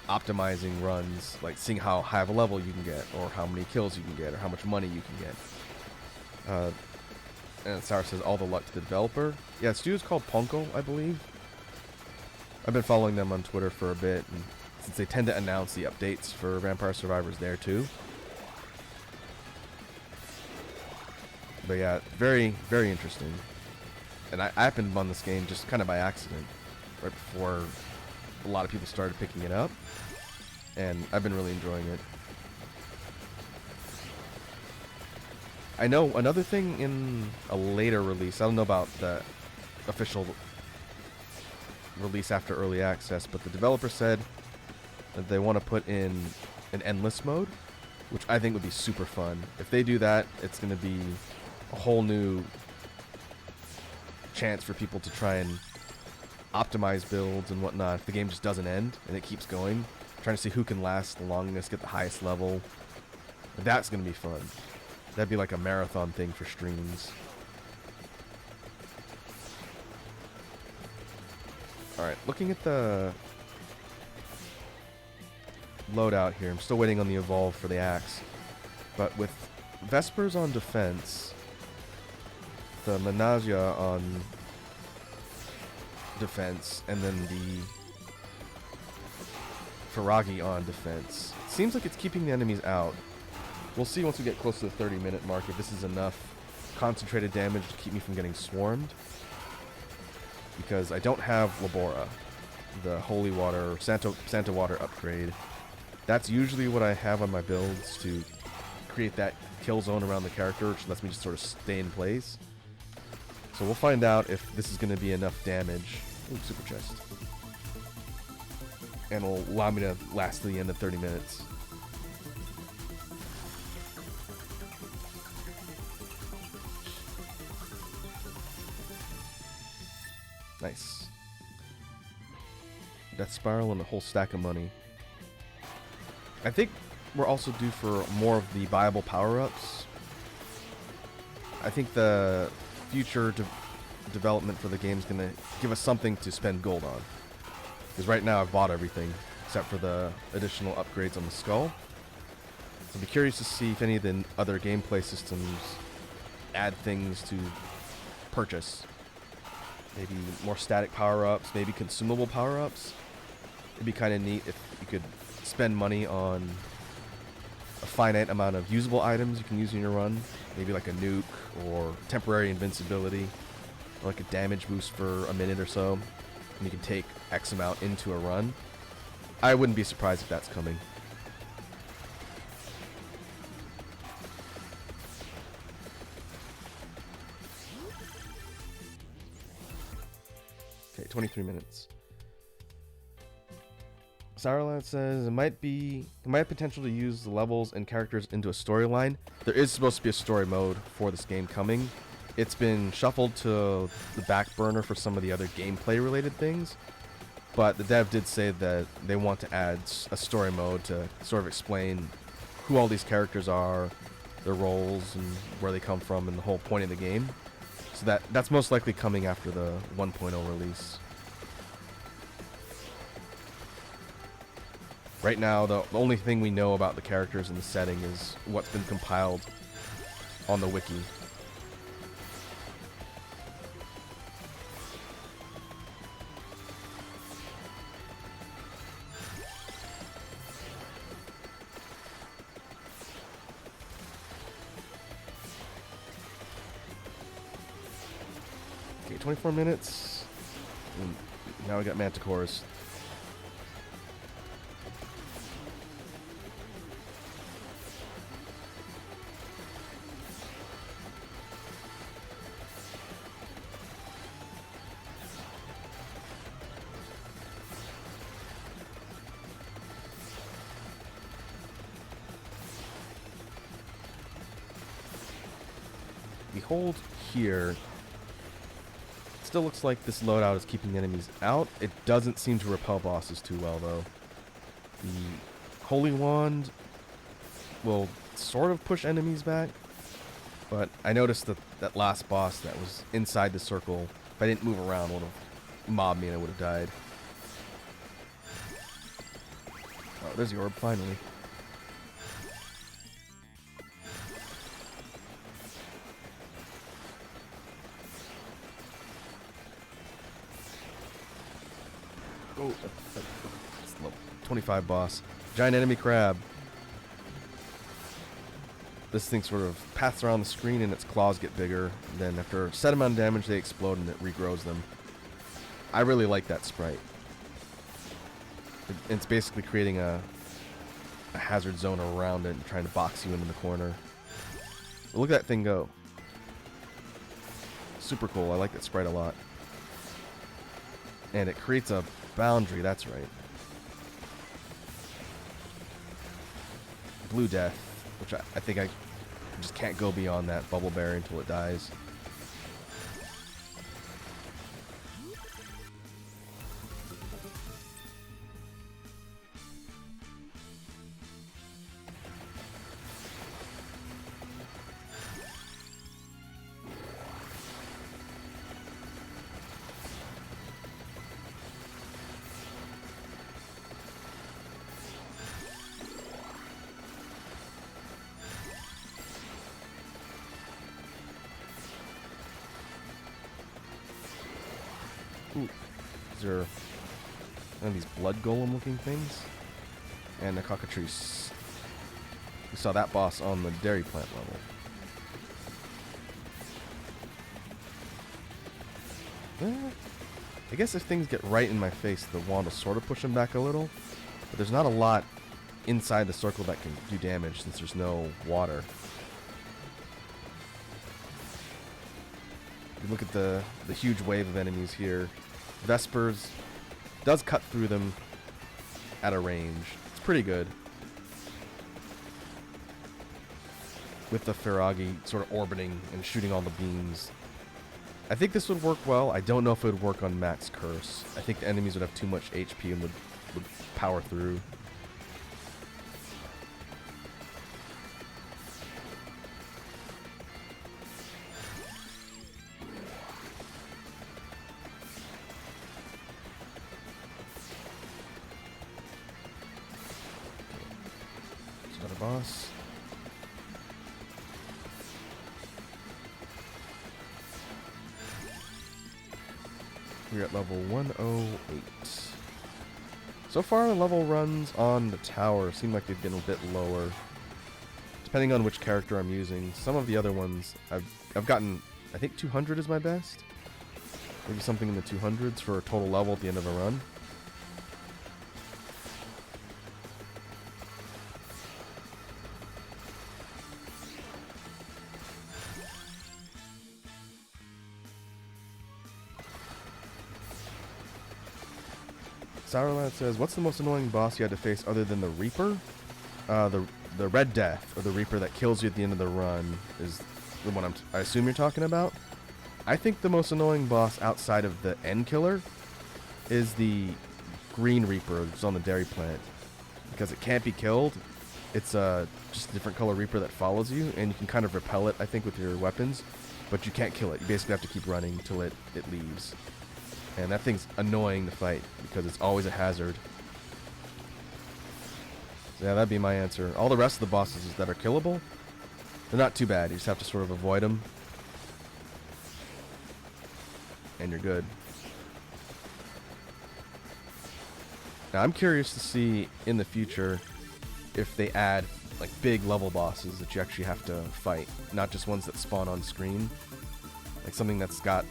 optimizing runs, like seeing how high of a level you can get, or how many kills you can get, or how much money you can get. And Sarah says, all the luck to the developer. Yeah, the studio's called Ponko, I believe. I've been following them on Twitter for a bit, and since they tend to announce the updates for Vampire Survivors there too. But yeah, very, very interesting. And I happened on this game just kind of by accident, right before a lot of people started picking it up, and I've been really enjoying it. I know another thing in a later release, I don't know about the official release after early access, but the developer said that they want to put in an endless mode, which I think would be super fun. If they do that, it's going to be a whole new chance for people to try and optimize builds and whatnot. If the game just doesn't end and it keeps going, trying to see who can last the longest, get the highest level. That's going to be fun. That'd be like a marathon thing for streams. Alright, looking at the loadout here, I'm still waiting on the evolve for the axe. But with Vespers on defense, the Menagia on defense, and then the Firagi on defense, it seems like it's keeping the enemies out. We'll see once we get close to the 30-minute mark if this is enough concentrated damage to keep me from getting swarmed. Because I don't have Labora, the Holy Water, Santa Water upgrade. That's usually what I have on my builds to create that kill zone around the character, which lets me just sort of stay in place. So we'll find out if this is going to be enough damage. Ooh, super chest. And will allow me to last to the end of 30 minutes. Nice. Death Spiral and a whole stack of money. I think we're also due for more of the viable power-ups. I think the future development for the game is going to give us something to spend gold on. Because right now I've bought everything except for the additional upgrades on the skull. So I'd be curious to see if any of the other gameplay systems add things to purchase. Maybe more static power-ups, maybe consumable power-ups. It'd be kind of neat if you could spend money on a finite amount of usable items you can use in your run. Maybe like a nuke or temporary invincibility, or like a damage boost for a minute or so. And you can take X amount into a run. I wouldn't be surprised if that's coming. Okay, 23 minutes. Saralad says it might have potential to use the levels and characters into a storyline. There is supposed to be a story mode for this game coming. It's been shuffled to the back burner for some of the other gameplay related things, but the dev did say that they want to add a story mode to sort of explain who all these characters are, their roles, and where they come from, and the whole point of the game. So that's most likely coming after the 1.0 release. Right now, the only thing we know about the characters and the setting is what's been compiled on the wiki. Okay, 24 minutes. And now we got Manticores. we hold here, it still looks like this loadout is keeping enemies out. It doesn't seem to repel bosses too well, though. The Holy Wand will sort of push enemies back, but I noticed that that last boss that was inside the circle, if I didn't move around, would have mobbed me and I would have died. Oh, there's the orb, finally. Oh, that's level 25 boss. Giant enemy crab. This thing sort of paths around the screen and its claws get bigger. And then after a set amount of damage, they explode and it regrows them. I really like that sprite. It's basically creating a hazard zone around it and trying to box you into the corner. But look at that thing go. Super cool. I like that sprite a lot. And it creates a boundary, that's right. Blue Death, which I think I just can't go beyond that bubble barrier until it dies. Ooh, these are one of these blood golem looking things. And the cockatrice. We saw that boss on the dairy plant level. I guess if things get right in my face, the wand will sort of push them back a little. But there's not a lot inside the circle that can do damage since there's no water. You look at the huge wave of enemies here. Vespers does cut through them at a range. It's pretty good. With the Feragi sort of orbiting and shooting all the beams. I think this would work well. I don't know if it would work on Max Curse. I think the enemies would have too much HP and would power through. Another boss. We're at level 108. So far, the level runs on the tower seem like they've been a bit lower. Depending on which character I'm using. Some of the other ones, I've gotten, I think 200 is my best. Maybe something in the 200s for a total level at the end of a run. Sourlad says, what's the most annoying boss you had to face other than the Reaper? The Red Death, or the Reaper that kills you at the end of the run, is the one I assume you're talking about. I think the most annoying boss outside of the End Killer is the Green Reaper that's on the dairy plant. Because it can't be killed. It's just a different color Reaper that follows you, and you can kind of repel it, I think, with your weapons. But you can't kill it. You basically have to keep running until it leaves. And that thing's annoying to fight because it's always a hazard. So yeah, that'd be my answer. All the rest of the bosses that are killable, they're not too bad. You just have to sort of avoid them. And you're good. Now I'm curious to see in the future if they add like big level bosses that you actually have to fight. Not just ones that spawn on screen. Like something that's got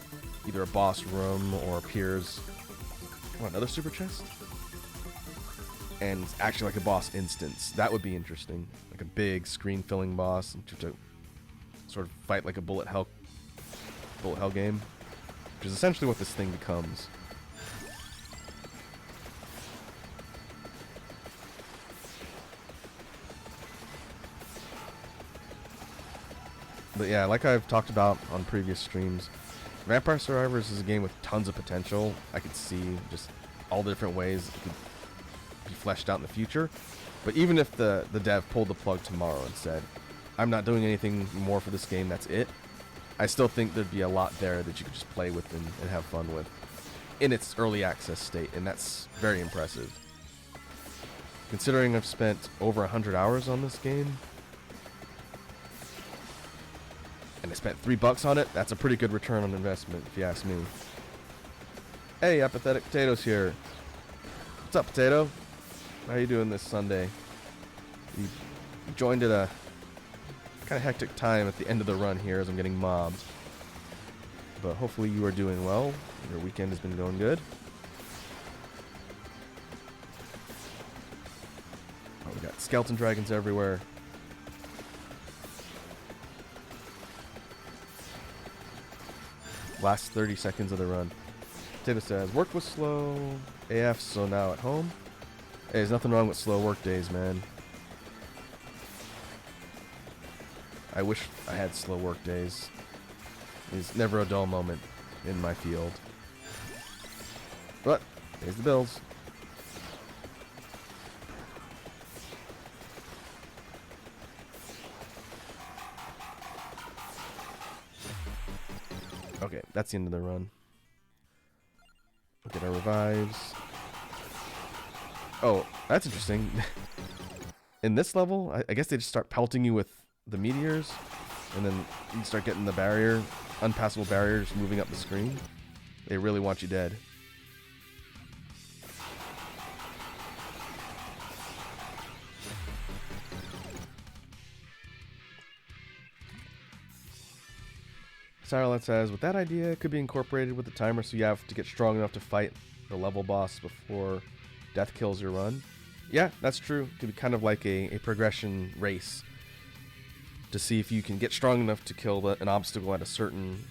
either a boss room or appears. Oh, another super chest? And it's actually like a boss instance. That would be interesting. Like a big screen filling boss. And you have to sort of fight like a bullet hell game. Which is essentially what this thing becomes. But yeah, like I've talked about on previous streams, Vampire Survivors is a game with tons of potential. I could see just all the different ways it could be fleshed out in the future. But even if the dev pulled the plug tomorrow and said, I'm not doing anything more for this game, that's it, I still think there'd be a lot there that you could just play with and have fun with in its early access state, and that's very impressive. Considering I've spent over 100 hours on this game, and I spent $3 on it, that's a pretty good return on investment, if you ask me. Hey, Apathetic Potatoes here. What's up, Potato? How you doing this Sunday? You joined at a kind of hectic time at the end of the run here as I'm getting mobbed. But hopefully you are doing well. Your weekend has been going good. Oh, we got skeleton dragons everywhere. Last 30 seconds of the run. Potato says, work was slow AF, so now at home. Hey, there's nothing wrong with slow work days, man. I wish I had slow work days. There's never a dull moment in my field. But, here's the Bills. Okay, that's the end of the run. Look at our revives. Oh, that's interesting. In this level, I guess they just start pelting you with the meteors, and then you start getting the barrier, unpassable barriers moving up the screen. They really want you dead. Cyrolet says, with that idea, it could be incorporated with the timer so you have to get strong enough to fight the level boss before death kills your run. Yeah, that's true. It could be kind of like a progression race to see if you can get strong enough to kill an obstacle at a certain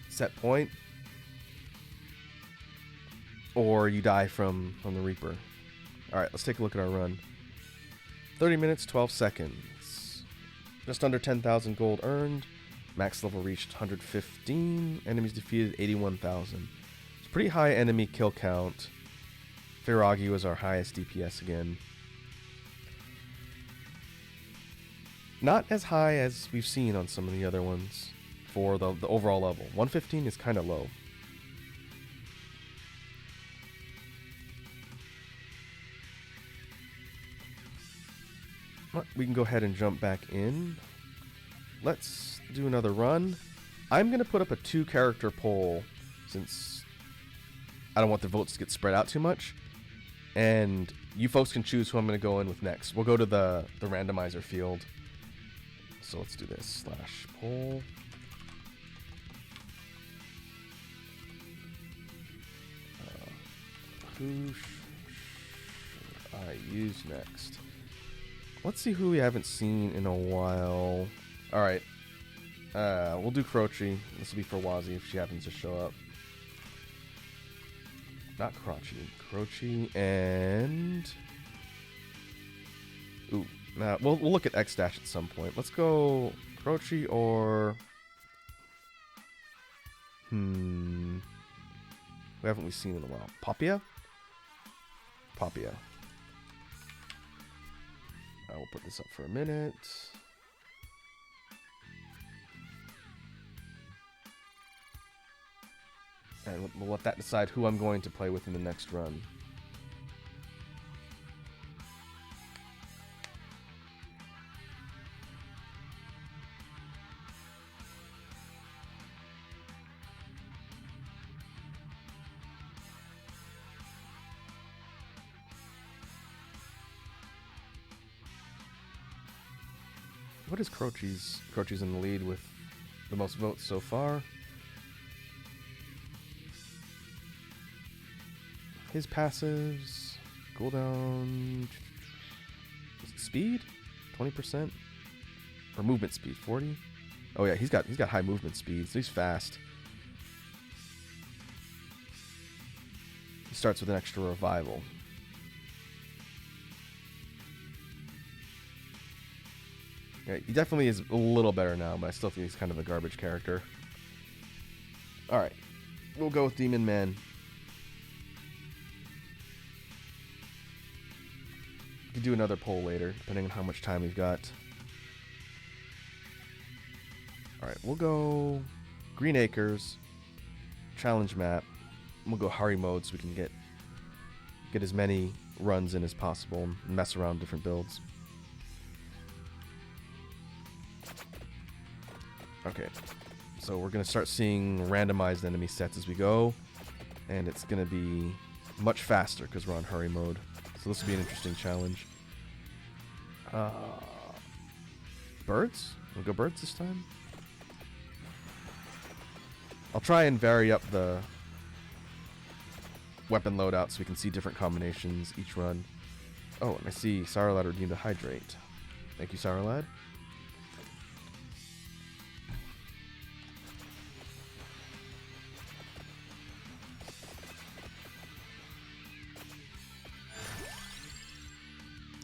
set point, or you die from the Reaper. Alright, let's take a look at our run. 30 minutes, 12 seconds. Just under 10,000 gold earned. Max level reached 115. Enemies defeated 81,000. It's pretty high enemy kill count. Firagi was our highest DPS again. Not as high as we've seen on some of the other ones for the overall level. 115 is kind of low. But we can go ahead and jump back in. Let's do another run. I'm going to put up a 2-character poll since I don't want the votes to get spread out too much. And you folks can choose who I'm going to go in with next. We'll go to the randomizer field. So let's do this. /poll. Who should I use next? Let's see who we haven't seen in a while. Alright. We'll do Croce. This will be for Wazzy if she happens to show up. Not Croce. Croce and... Ooh. Nah, we'll look at X-Dash at some point. Let's go Croce or... Who haven't we seen in a while? Popia? Popia. I will put this up for a minute. And we'll let that decide who I'm going to play with in the next run. What is Croce's? Croce's in the lead with the most votes so far. His passives, cooldown, speed, 20%, or movement speed, 40. Oh yeah, he's got high movement speed, so he's fast. He starts with an extra revival. Yeah, he definitely is a little better now, but I still think he's kind of a garbage character. Alright, we'll go with Demon Man. We can do another poll later, depending on how much time we've got. Alright, we'll go Green Acres, challenge map. We'll go Hari mode so we can get as many runs in as possible and mess around different builds. Okay, so we're going to start seeing randomized enemy sets as we go, and it's going to be much faster because we're on Hurry mode. So this will be an interesting challenge. Birds? We'll go birds this time? I'll try and vary up the weapon loadout so we can see different combinations each run. Oh, and I see Saralad redeemed a Hydrate. Thank you, Saralad.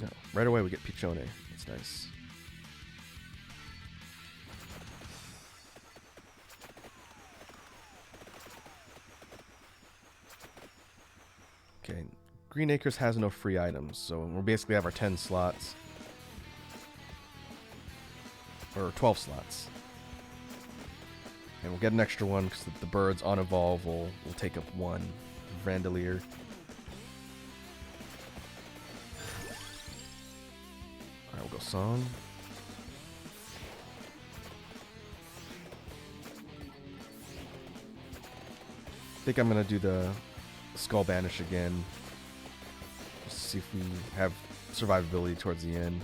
No, right away we get Pichone. That's nice. Okay, Green Acres has no free items, so we'll basically have our 10 slots. Or 12 slots. And we'll get an extra one because the birds on Evolve will take up one. Vandalier. Alright, we'll go Song. I think I'm going to do the Skull Banish again. Just to see if we have survivability towards the end.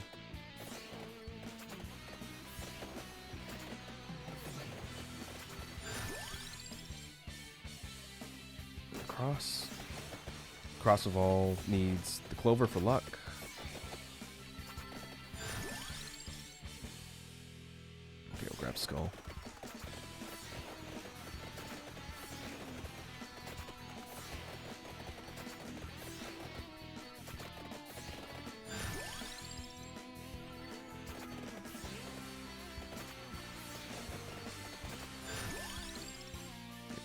Cross Evolve needs the Clover for luck. Okay, we'll grab Skull.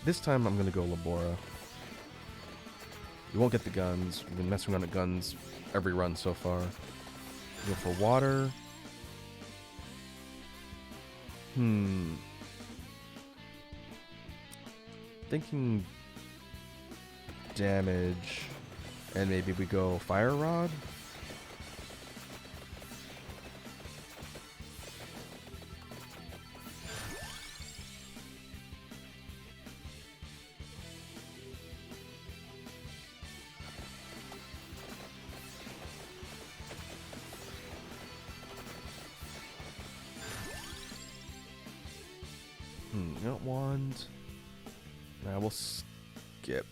This time I'm going to go Labora. You won't get the guns. We've been messing around with guns every run so far. Go for water. Thinking damage. And maybe we go Fire Rod. Wand. Nah, we'll skip.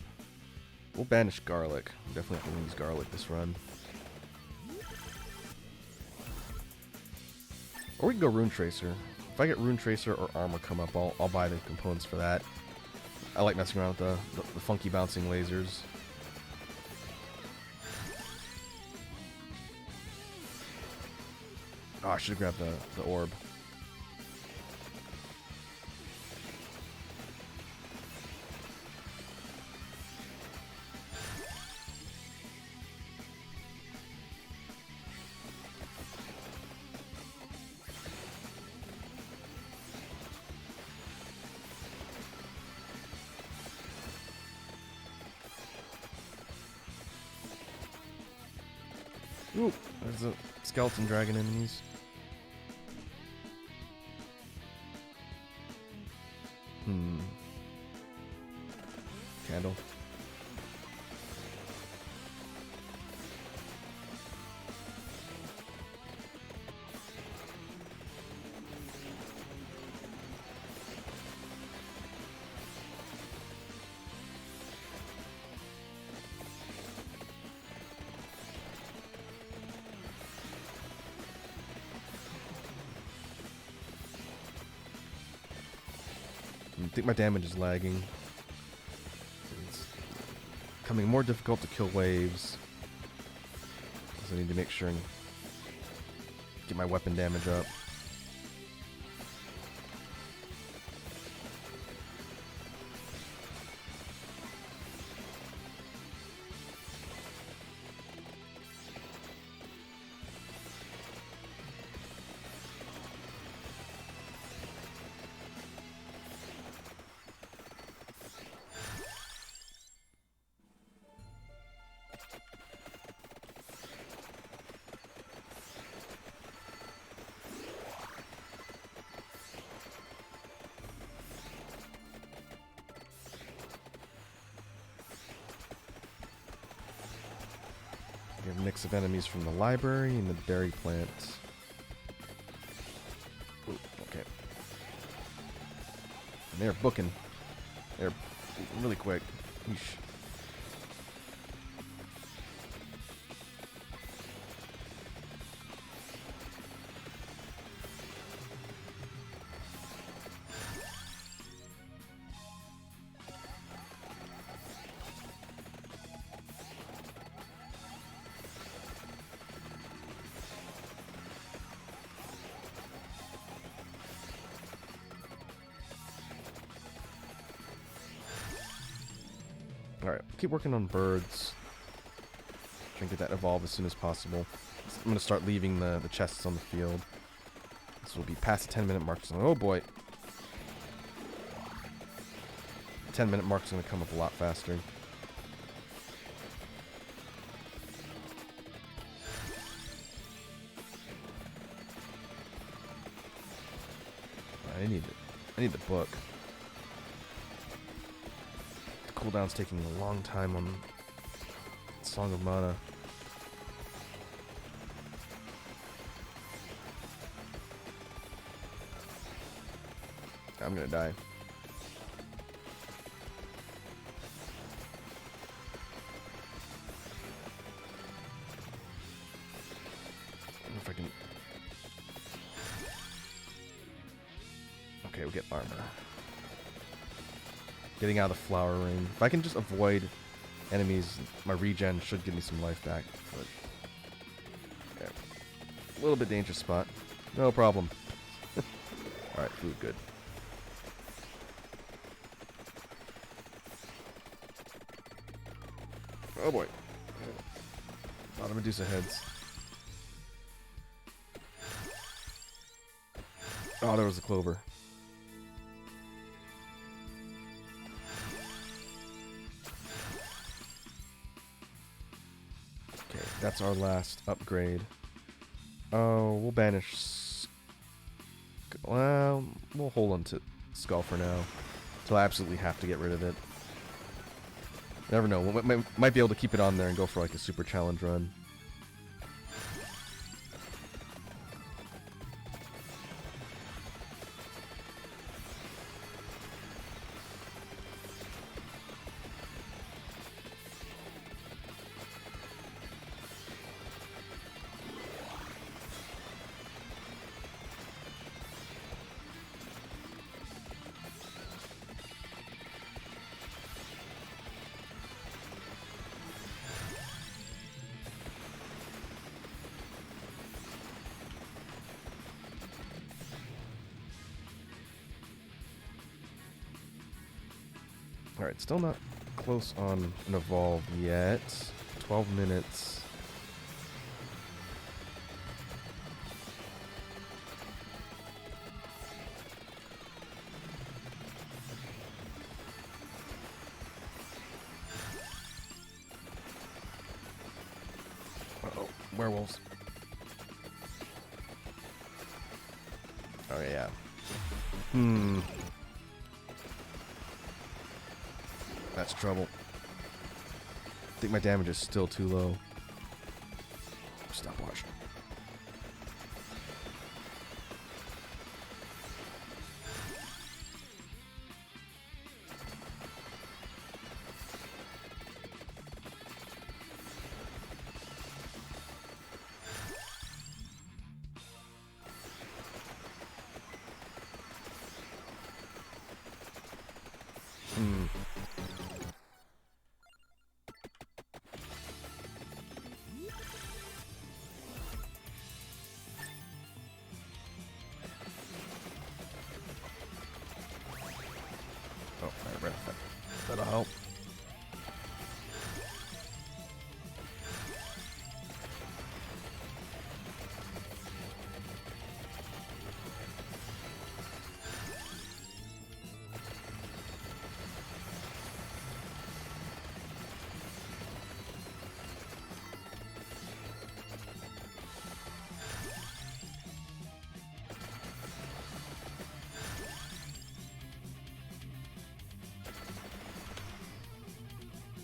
We'll banish Garlic. Definitely have to use Garlic this run. Or we can go Rune Tracer. If I get Rune Tracer or Armor come up, I'll buy the components for that. I like messing around with the funky bouncing lasers. Oh, I should have grabbed the orb. Ooh, there's a skeleton dragon enemies. Candle. I think my damage is lagging. It's becoming more difficult to kill waves. So I need to make sure and get my weapon damage up. relics of enemies from the library and the berry plant. Ooh, okay. And they're booking. They're really quick. Yeesh. Alright, keep working on birds. Try and get that evolved as soon as possible. I'm going to start leaving the chests on the field. This will be past the 10-minute mark. So, oh boy. The 10-minute mark is going to come up a lot faster. I need the book. Cooldown's taking a long time on Song of Mana. I'm gonna die. I don't know if I can. Okay, we'll get armor. Getting out of the flower ring. If I can just avoid enemies, my regen should give me some life back. But yeah. A little bit dangerous spot. No problem. Alright, food good. Oh boy. A lot of Medusa heads. Oh, there was a clover. That's our last upgrade. Oh, we'll banish... Well, we'll hold on to Skull for now. Until I absolutely have to get rid of it. Never know. We might be able to keep it on there and go for like a super challenge run. Alright, still not close on an evolve yet. 12 minutes. Uh-oh, werewolves. Oh yeah. That's trouble. I think my damage is still too low. Stopwatch. Oh, right. That'll help.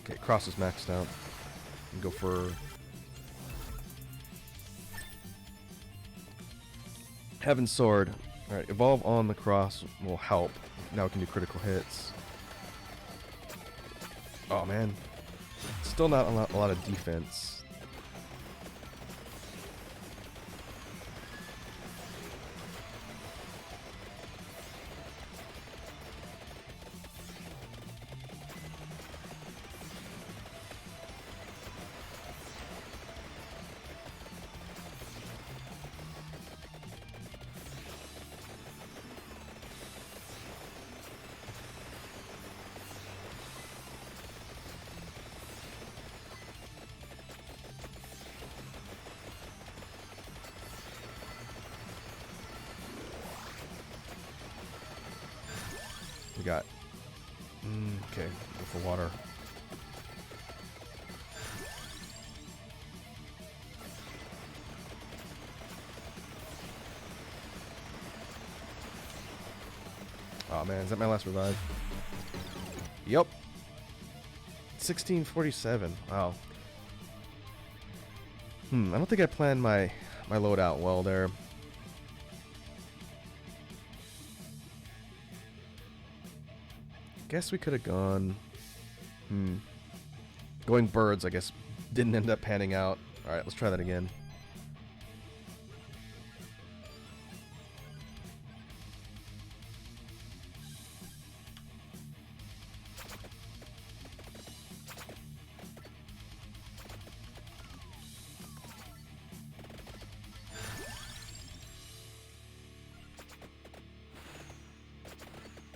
Okay, cross is maxed out. And go for Heaven's Sword. Alright, Evolve on the cross will help. Now we can do critical hits. Oh man. Still not a lot of defense. We got... okay, go for water. Oh man, is that my last revive? Yup. 1647. Wow. I don't think I planned my loadout well there. Guess we could have gone... Going birds, I guess, didn't end up panning out. Alright, let's try that again.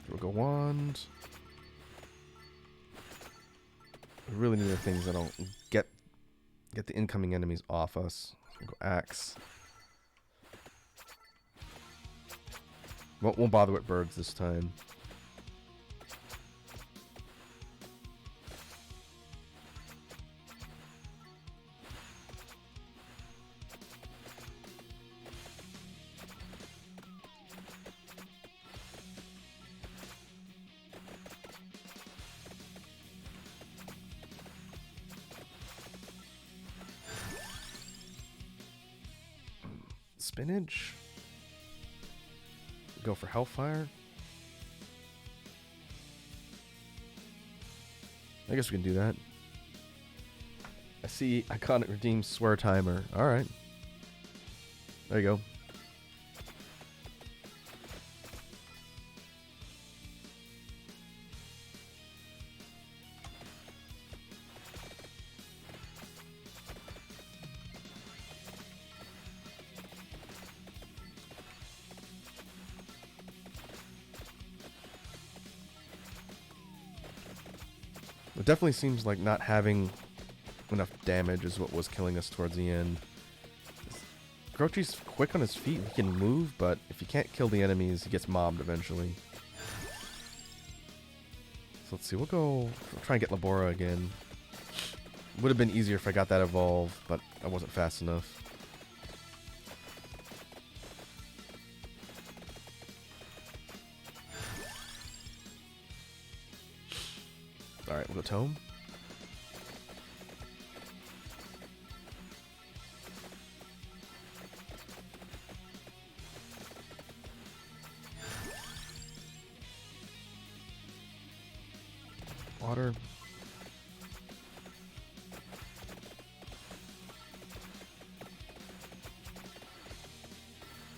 Here we go, wand. We really need the things that don't get the incoming enemies off us. We'll go axe. Won't bother with birds this time. Spinach. Go for Hellfire. I guess we can do that. I see Iconic Redeem Swear Timer. Alright. There you go. It definitely seems like not having enough damage is what was killing us towards the end. Orochi's quick on his feet, he can move, but if he can't kill the enemies, he gets mobbed eventually. So let's see, we'll try and get Labora again. Would have been easier if I got that evolve, but I wasn't fast enough. Alright, we'll go Tome. Water.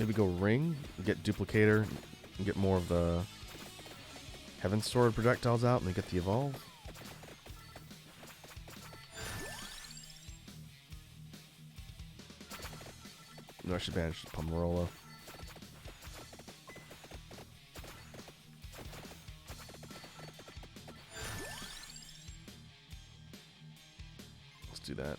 Maybe go Ring, get Duplicator, and get more of the Heaven's Sword projectiles out, and then get the Evolve. No, I should banish Pomerola. Let's do that.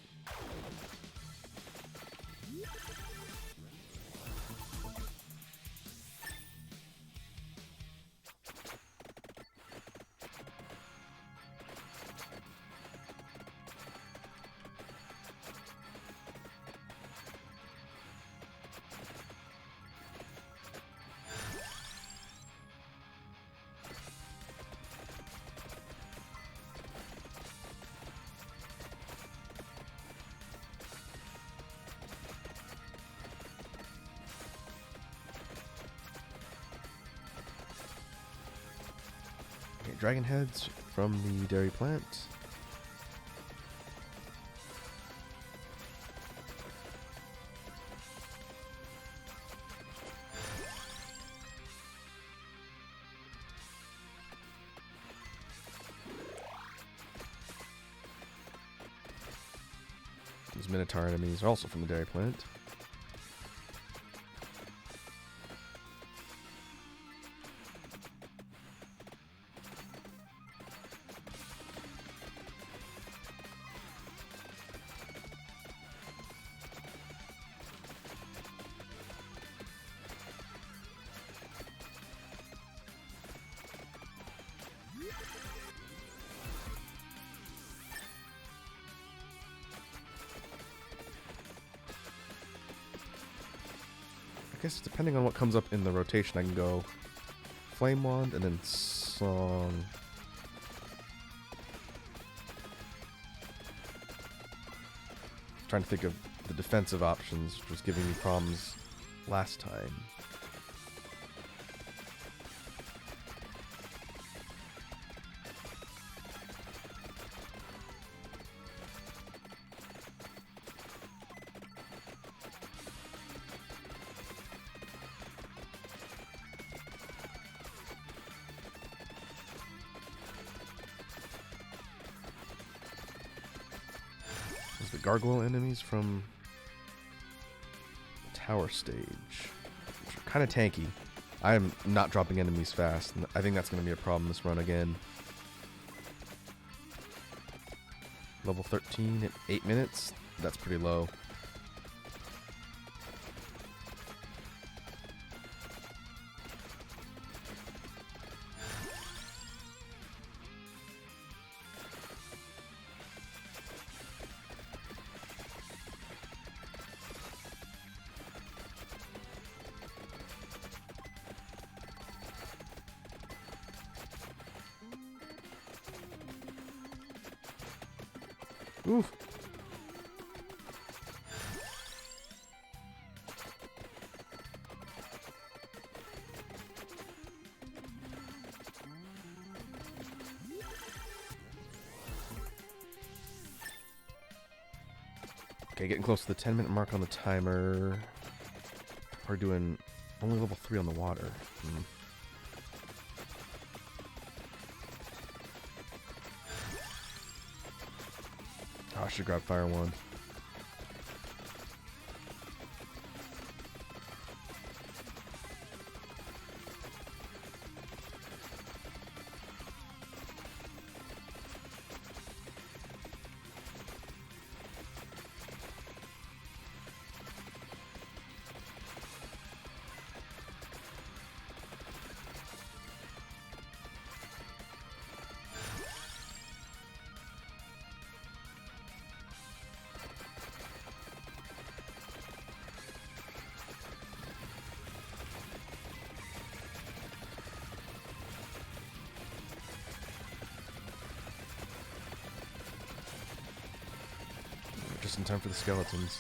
dragon heads from the dairy plant. These Minotaur enemies are also from the dairy plant. I guess depending on what comes up in the rotation, I can go Flame Wand and then Song. Trying to think of the defensive options, which was giving me problems last time. The gargoyle enemies from the tower stage, which are kind of tanky. I am not dropping enemies fast, and I think that's going to be a problem this run again. Level 13 at 8 minutes, that's pretty low. Oof. Okay, getting close to the 10-minute mark on the timer. We're doing only level 3 on the water. Oh, I should grab Fire Wand. Just in time for the skeletons.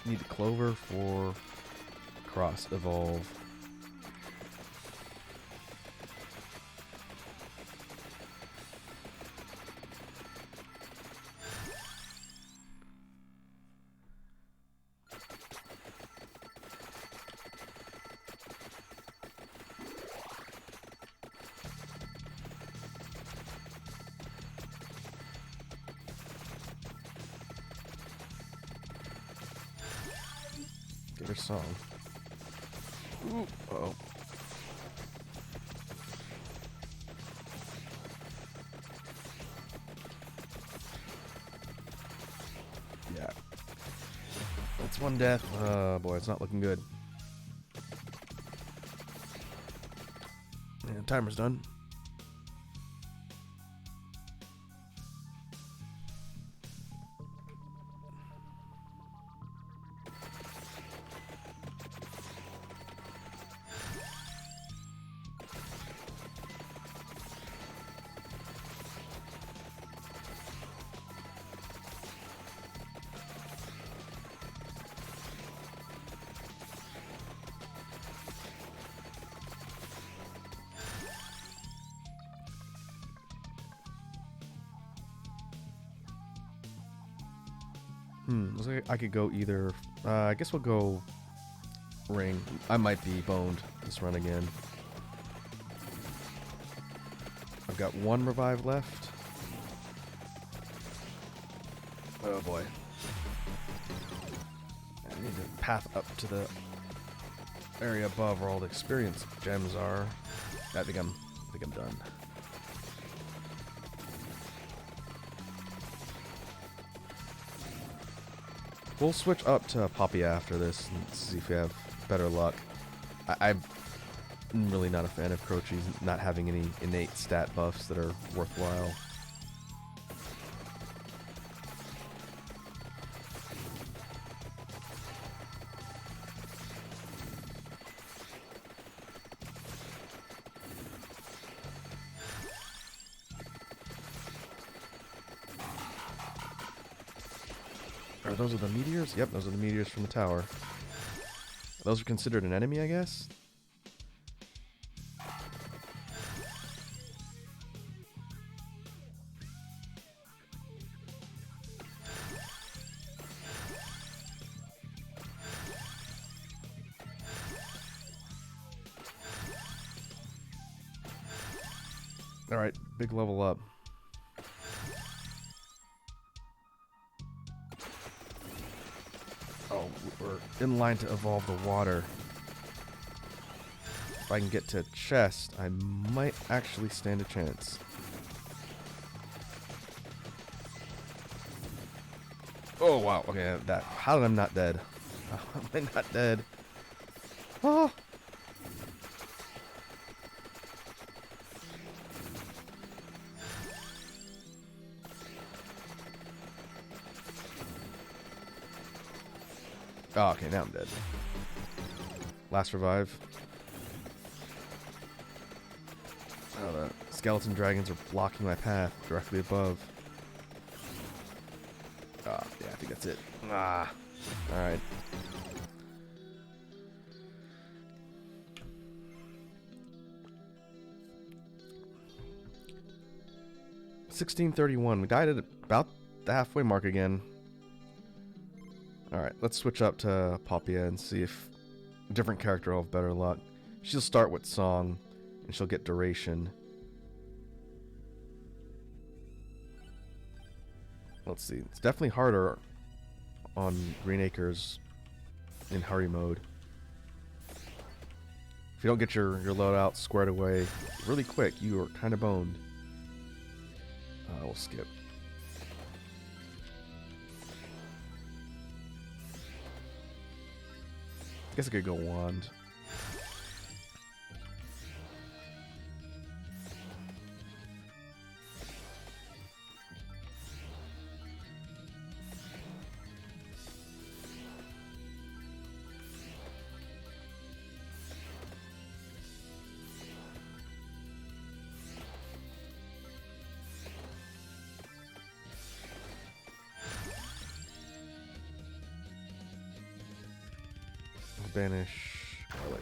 Need a clover for cross evolve. Get her song. Ooh, uh-oh. Yeah. That's one death. Oh boy, it's not looking good. And timer's done. Looks like I could go either. I guess we'll go ring. I might be boned this run again. I've got one revive left. Oh boy. I need to path up to the area above where all the experience gems are. I think I'm done. We'll switch up to Poppy after this and see if we have better luck. I'm really not a fan of Crochies not having any innate stat buffs that are worthwhile. Those are the meteors? Yep, those are the meteors from the tower. Those are considered an enemy, I guess? Alright, big level up. Oh, we're in line to evolve the water. If I can get to chest, I might actually stand a chance. Oh, wow. Okay, that. How did I not dead? How am I not dead? Oh! Oh, okay, now I'm dead. Last revive. Oh, the skeleton dragons are blocking my path directly above. Ah, oh, yeah, I think that's it. Ah, alright. $16.31. We died at about the halfway mark again. Alright, let's switch up to Poppia and see if a different character will have better luck. She'll start with Song, and she'll get Duration. Let's see. It's definitely harder on Green Acres in hurry mode. If you don't get your loadout squared away really quick, you are kind of boned. We'll skip. I guess I could go Wand. Banish garlic.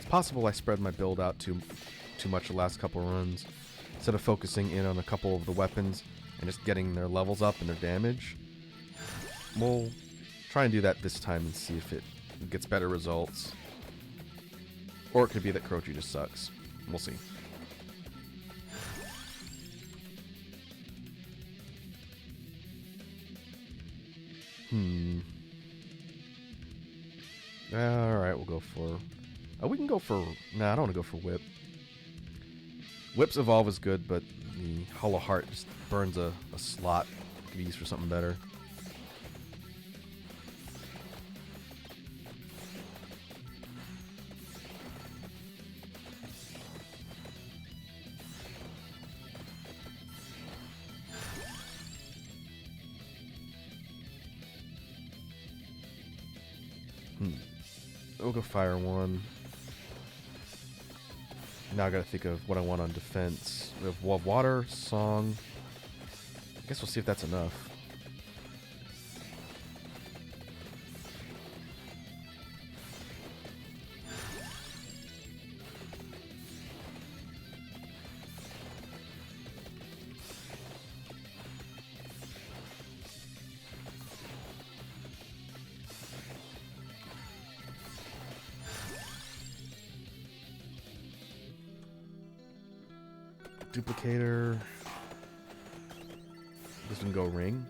Possible I spread my build out too much the last couple runs. Instead of focusing in on a couple of the weapons and just getting their levels up and their damage. We'll try and do that this time and see if it gets better results. Or it could be that Crochi just sucks. We'll see. Alright, we'll go for... Oh, we can go for... Nah, I don't want to go for Whip. Whip's Evolve is good, but the Hollow Heart just burns a slot. Could be used for something better. We'll go fire 1. Now I gotta think of what I want on defense. We have water, song. I guess we'll see if that's enough. Duplicator. This one go ring.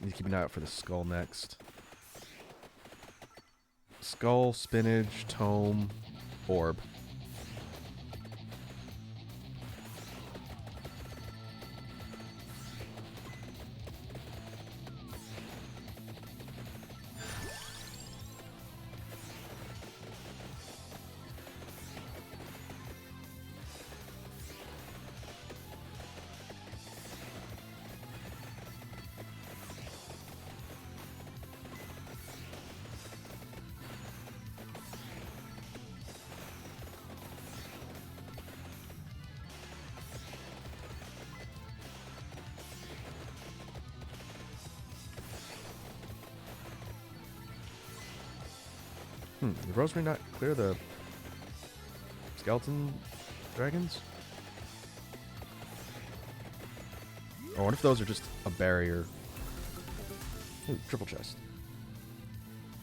Need to keep an eye out for the skull next. Skull, spinach, tome, orb. Did Rosemary not clear the skeleton dragons? Oh, what if those are just a barrier? Ooh, triple chest.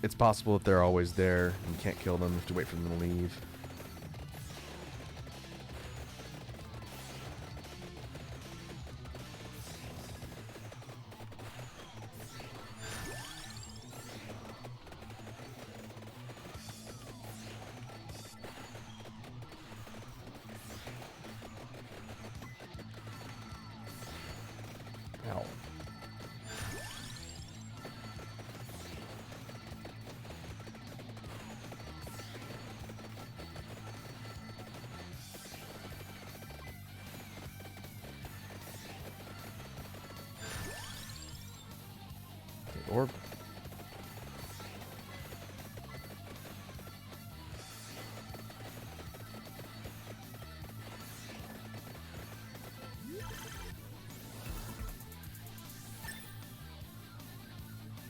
It's possible that they're always there and you can't kill them. You have to wait for them to leave. Ow. Okay, orb.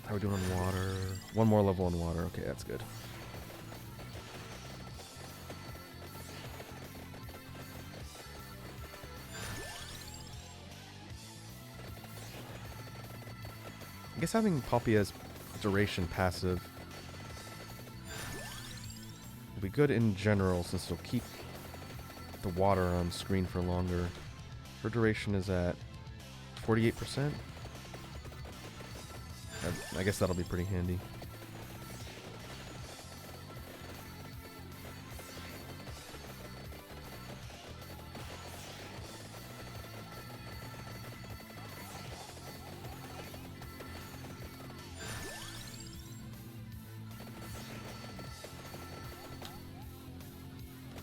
How are we doing on water? One more level on water. Okay, that's good. I guess having Poppy as duration passive will be good in general since it'll keep the water on screen for longer. Her duration is at 48%. I guess that'll be pretty handy.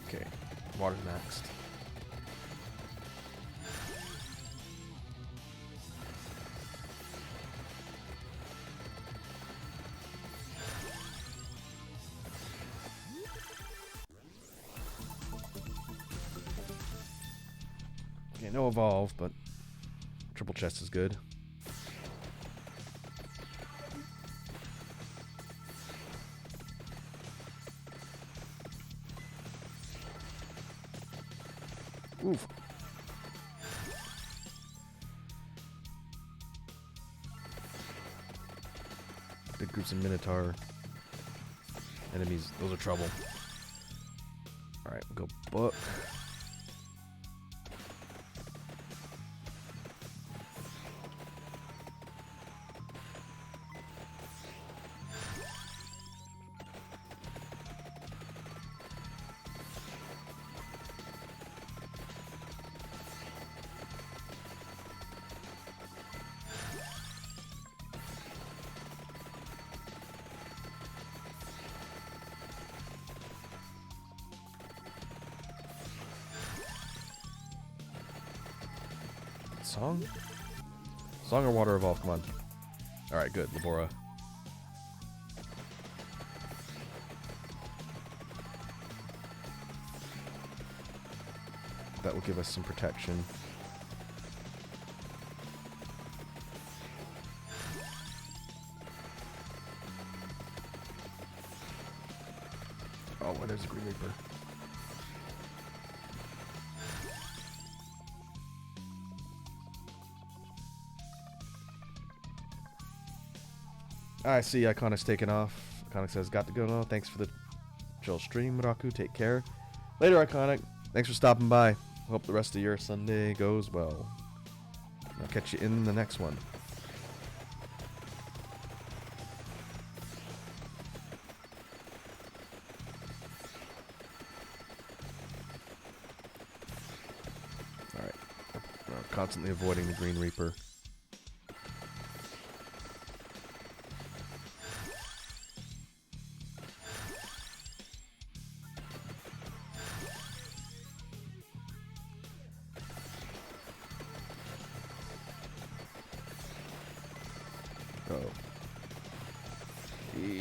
Okay, water next. Okay, no evolve, but triple chest is good. Oof. Big groups of Minotaur enemies, those are trouble. Alright, we'll go book. Song? Song or Water Evolve? Come on. Alright, good. Labora. That will give us some protection. Oh, there's a Green Reaper. I see Iconic's taken off. Iconic says, got to go now. Thanks for the chill stream, Raku. Take care. Later, Iconic. Thanks for stopping by. Hope the rest of your Sunday goes well. I'll catch you in the next one. Alright. Constantly avoiding the Green Reaper.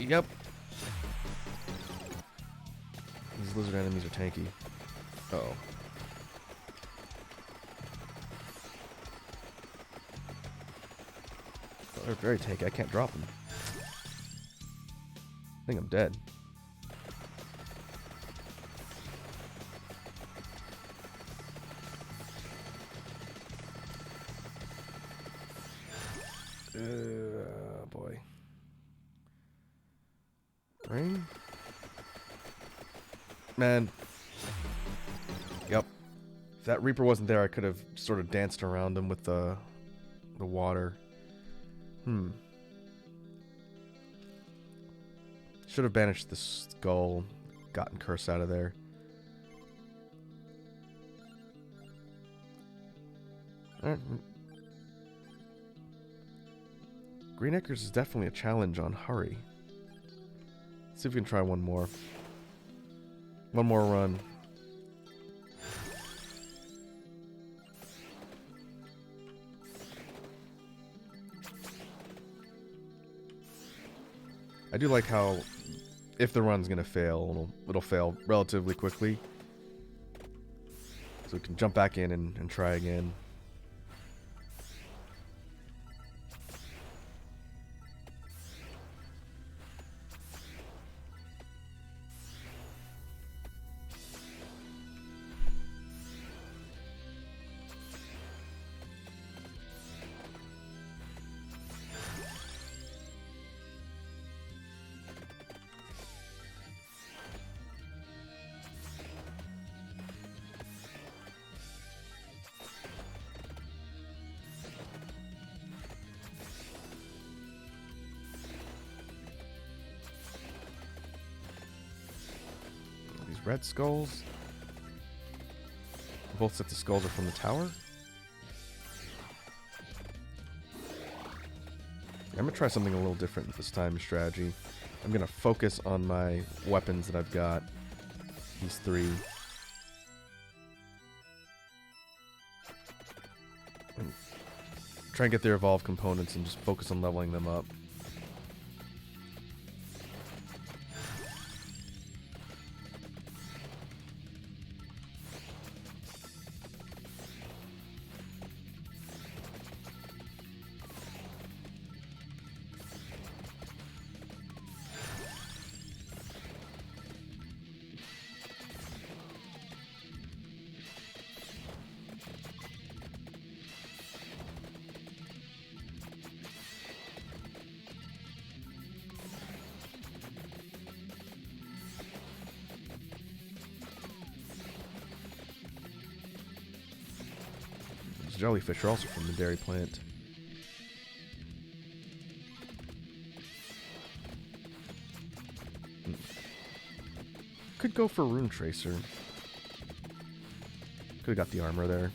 Yep. These lizard enemies are tanky. Uh oh. They're very tanky. I can't drop them. I think I'm dead. Boy. Rain? Man. Yep. If that Reaper wasn't there, I could have sort of danced around him with the water. Should have banished the skull, gotten Curse out of there. Alright. Green Acres is definitely a challenge on Hurry. Let's see if we can try one more. One more run. I do like how, if the run's gonna fail, it'll fail relatively quickly. So we can jump back in and try again. Red skulls. Both sets of skulls are from the tower. I'm gonna try something a little different this time in strategy. I'm gonna focus on my weapons that I've got. These three. And try and get their evolved components and just focus on leveling them up. Jellyfish are also from the dairy plant. Could go for Rune Tracer. Could have got the armor there.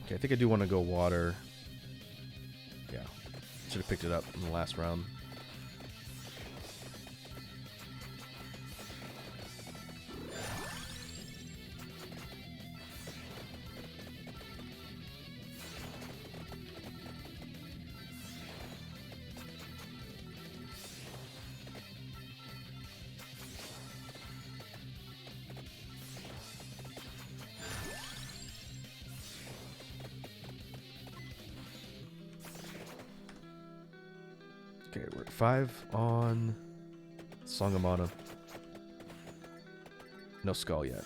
Okay, I think I do want to go water. Yeah, should have picked it up in the last round. Okay, we're at 5 on Song of Mana. No skull yet.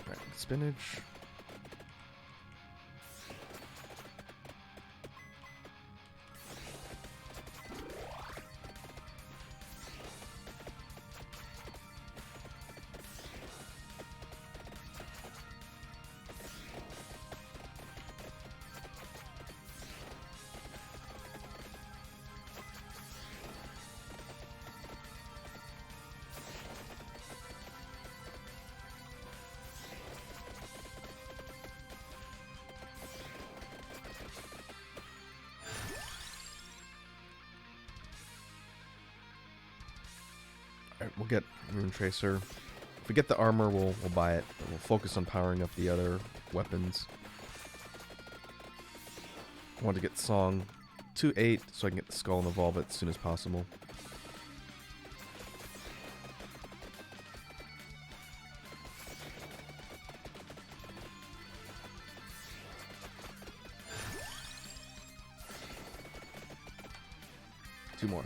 Alright, spinach. Alright, we'll get Rune Tracer. If we get the armor, we'll buy it. But we'll focus on powering up the other weapons. I want to get Song 2-8 so I can get the skull and evolve it as soon as possible. Two more.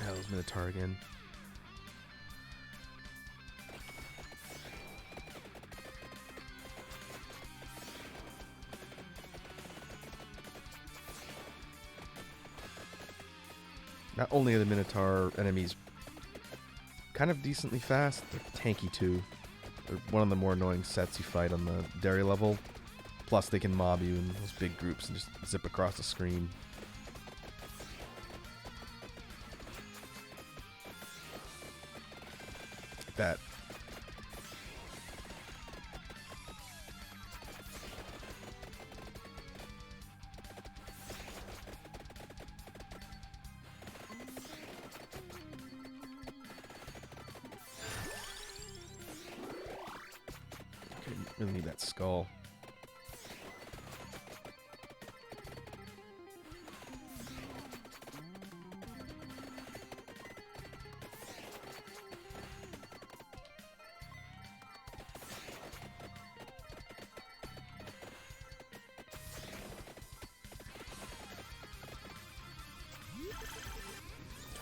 Yeah, those Minotaur again. Not only are the Minotaur enemies kind of decently fast, they're tanky too. They're one of the more annoying sets you fight on the dairy level. Plus they can mob you in those big groups and just zip across the screen. That. Okay, really need that skull.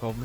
$12.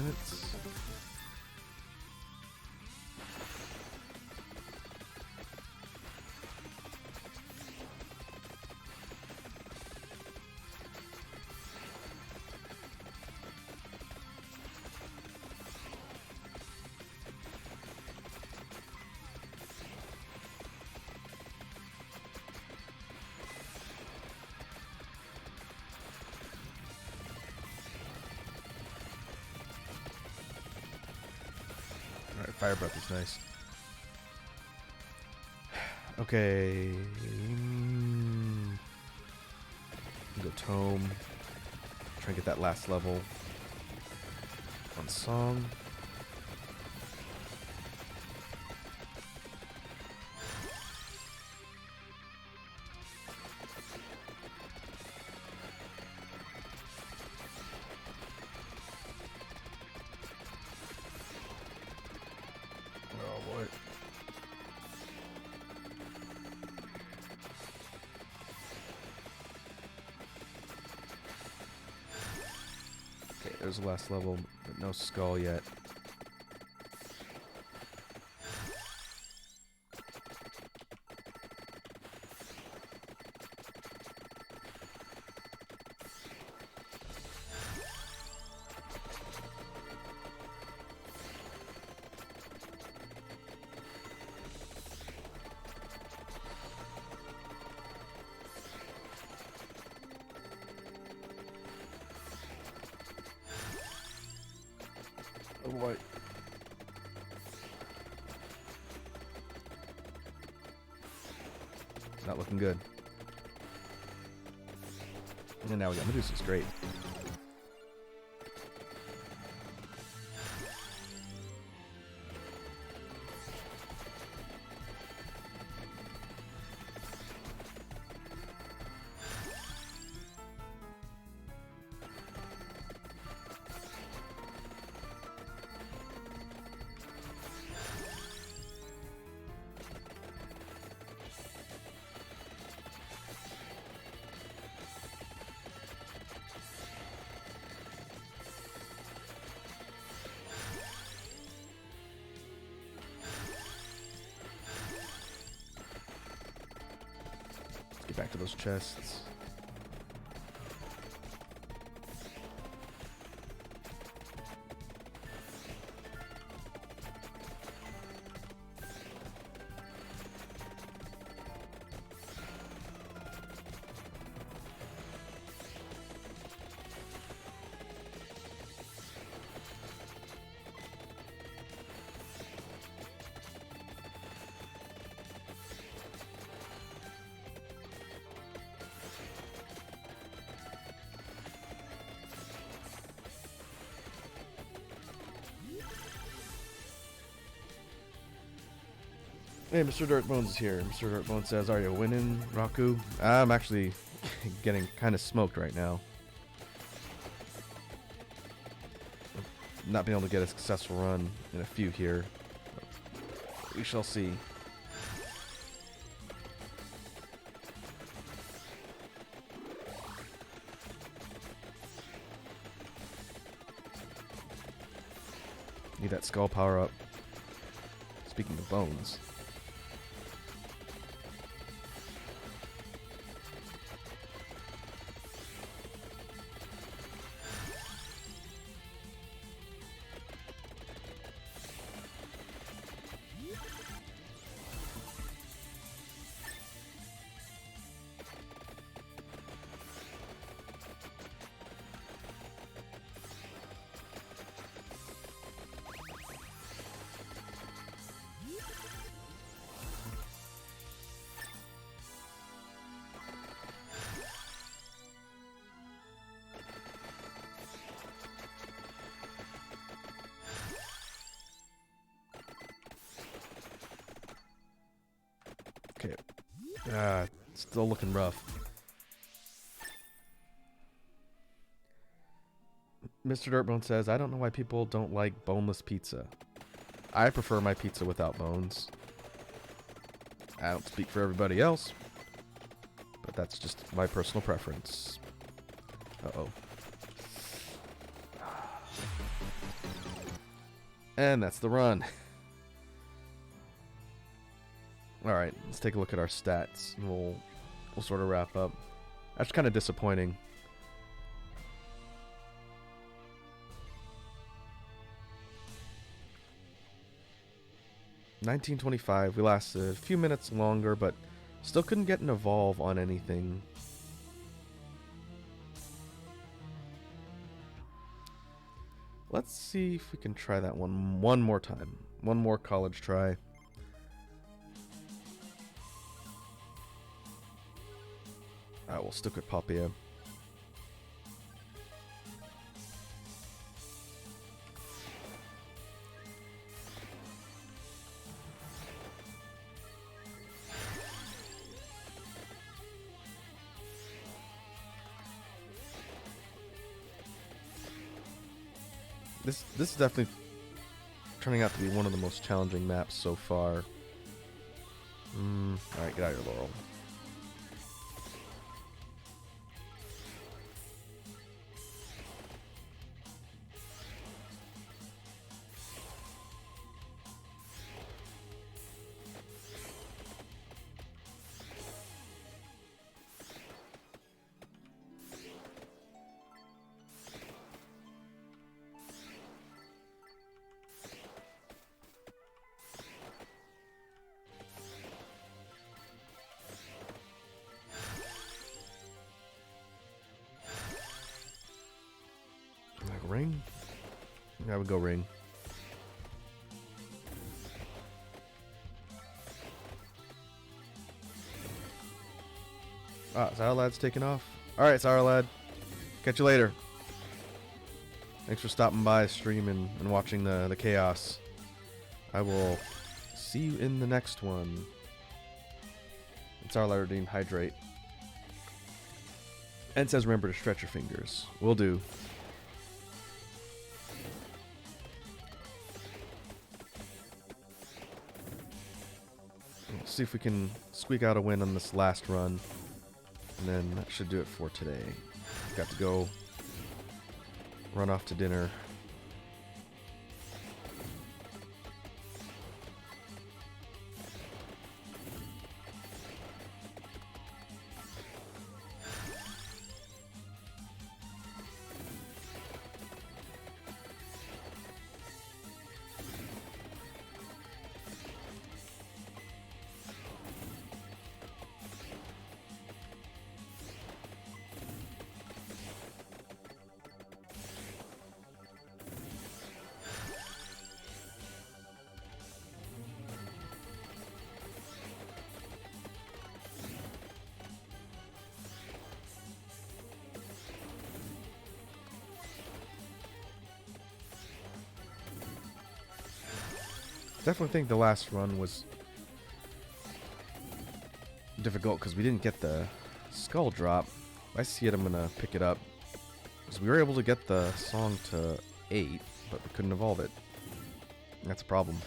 'Fire Breath is nice. Okay. Go tome. Try and get that last level on song. Oh boy. Okay, there's the last level, but no skull yet. Oh boy. Not looking good. And now we got Medusa's great. Get back to those chests. Hey, Mr. Dirtbones is here. Mr. Dirtbones says, "Are you winning, Raku?" I'm actually getting kind of smoked right now. Not being able to get a successful run in a few here. We shall see. Need that skull power up. Speaking of bones. Okay. Still looking rough. Mr. Dirtbone says, "I don't know why people don't like boneless pizza. I prefer my pizza without bones. I don't speak for everybody else, but that's just my personal preference." Uh-oh. And that's the run. Alright, let's take a look at our stats, and we'll sort of wrap up. That's kind of disappointing. $19.25. We lasted a few minutes longer, but still couldn't get an evolve on anything. Let's see if we can try that one more time. One more college try. stick with Palpia. This is definitely turning out to be one of the most challenging maps so far. Alright, get out of here, Laurel. Ring? I would go ring. Ah, Zarlad's taking off. Alright, Zarlad. Catch you later. Thanks for stopping by stream and watching the chaos. I will see you in the next one. It's Zarladine Hydrate. And it says remember to stretch your fingers. Will do. See if we can squeak out a win on this last run, and then that should do it for today. Got to go run off to dinner. Definitely think the last run was difficult because we didn't get the skull drop. If I see it, I'm gonna pick it up. Because we were able to get the song to 8, but we couldn't evolve it. That's a problem.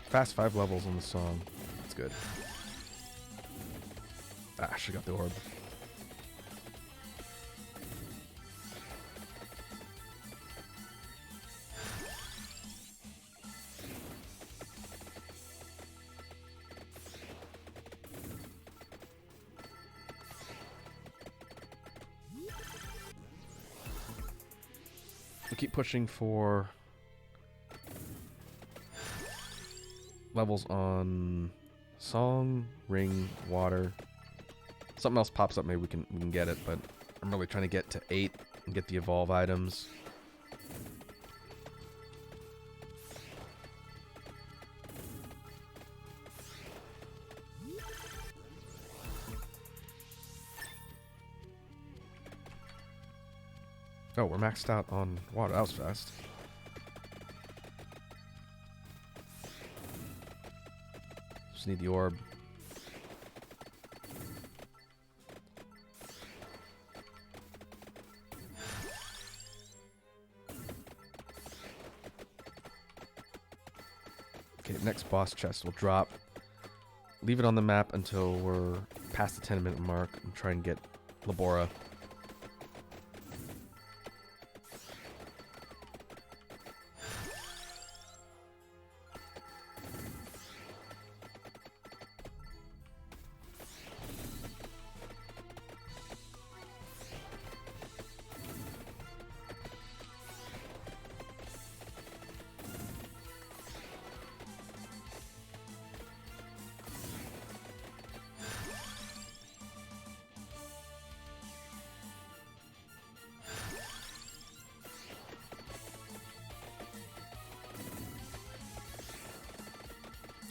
Fast 5 levels on the song. That's good. Ah, she got the orb. We keep pushing for levels on song, ring, water. Something else pops up, maybe we can get it, but I'm really trying to get to 8 and get the evolve items. Oh, we're maxed out on water. That was fast. Just need the orb. Okay, next boss chest will drop. Leave it on the map until we're past the 10-minute mark and try and get Labora.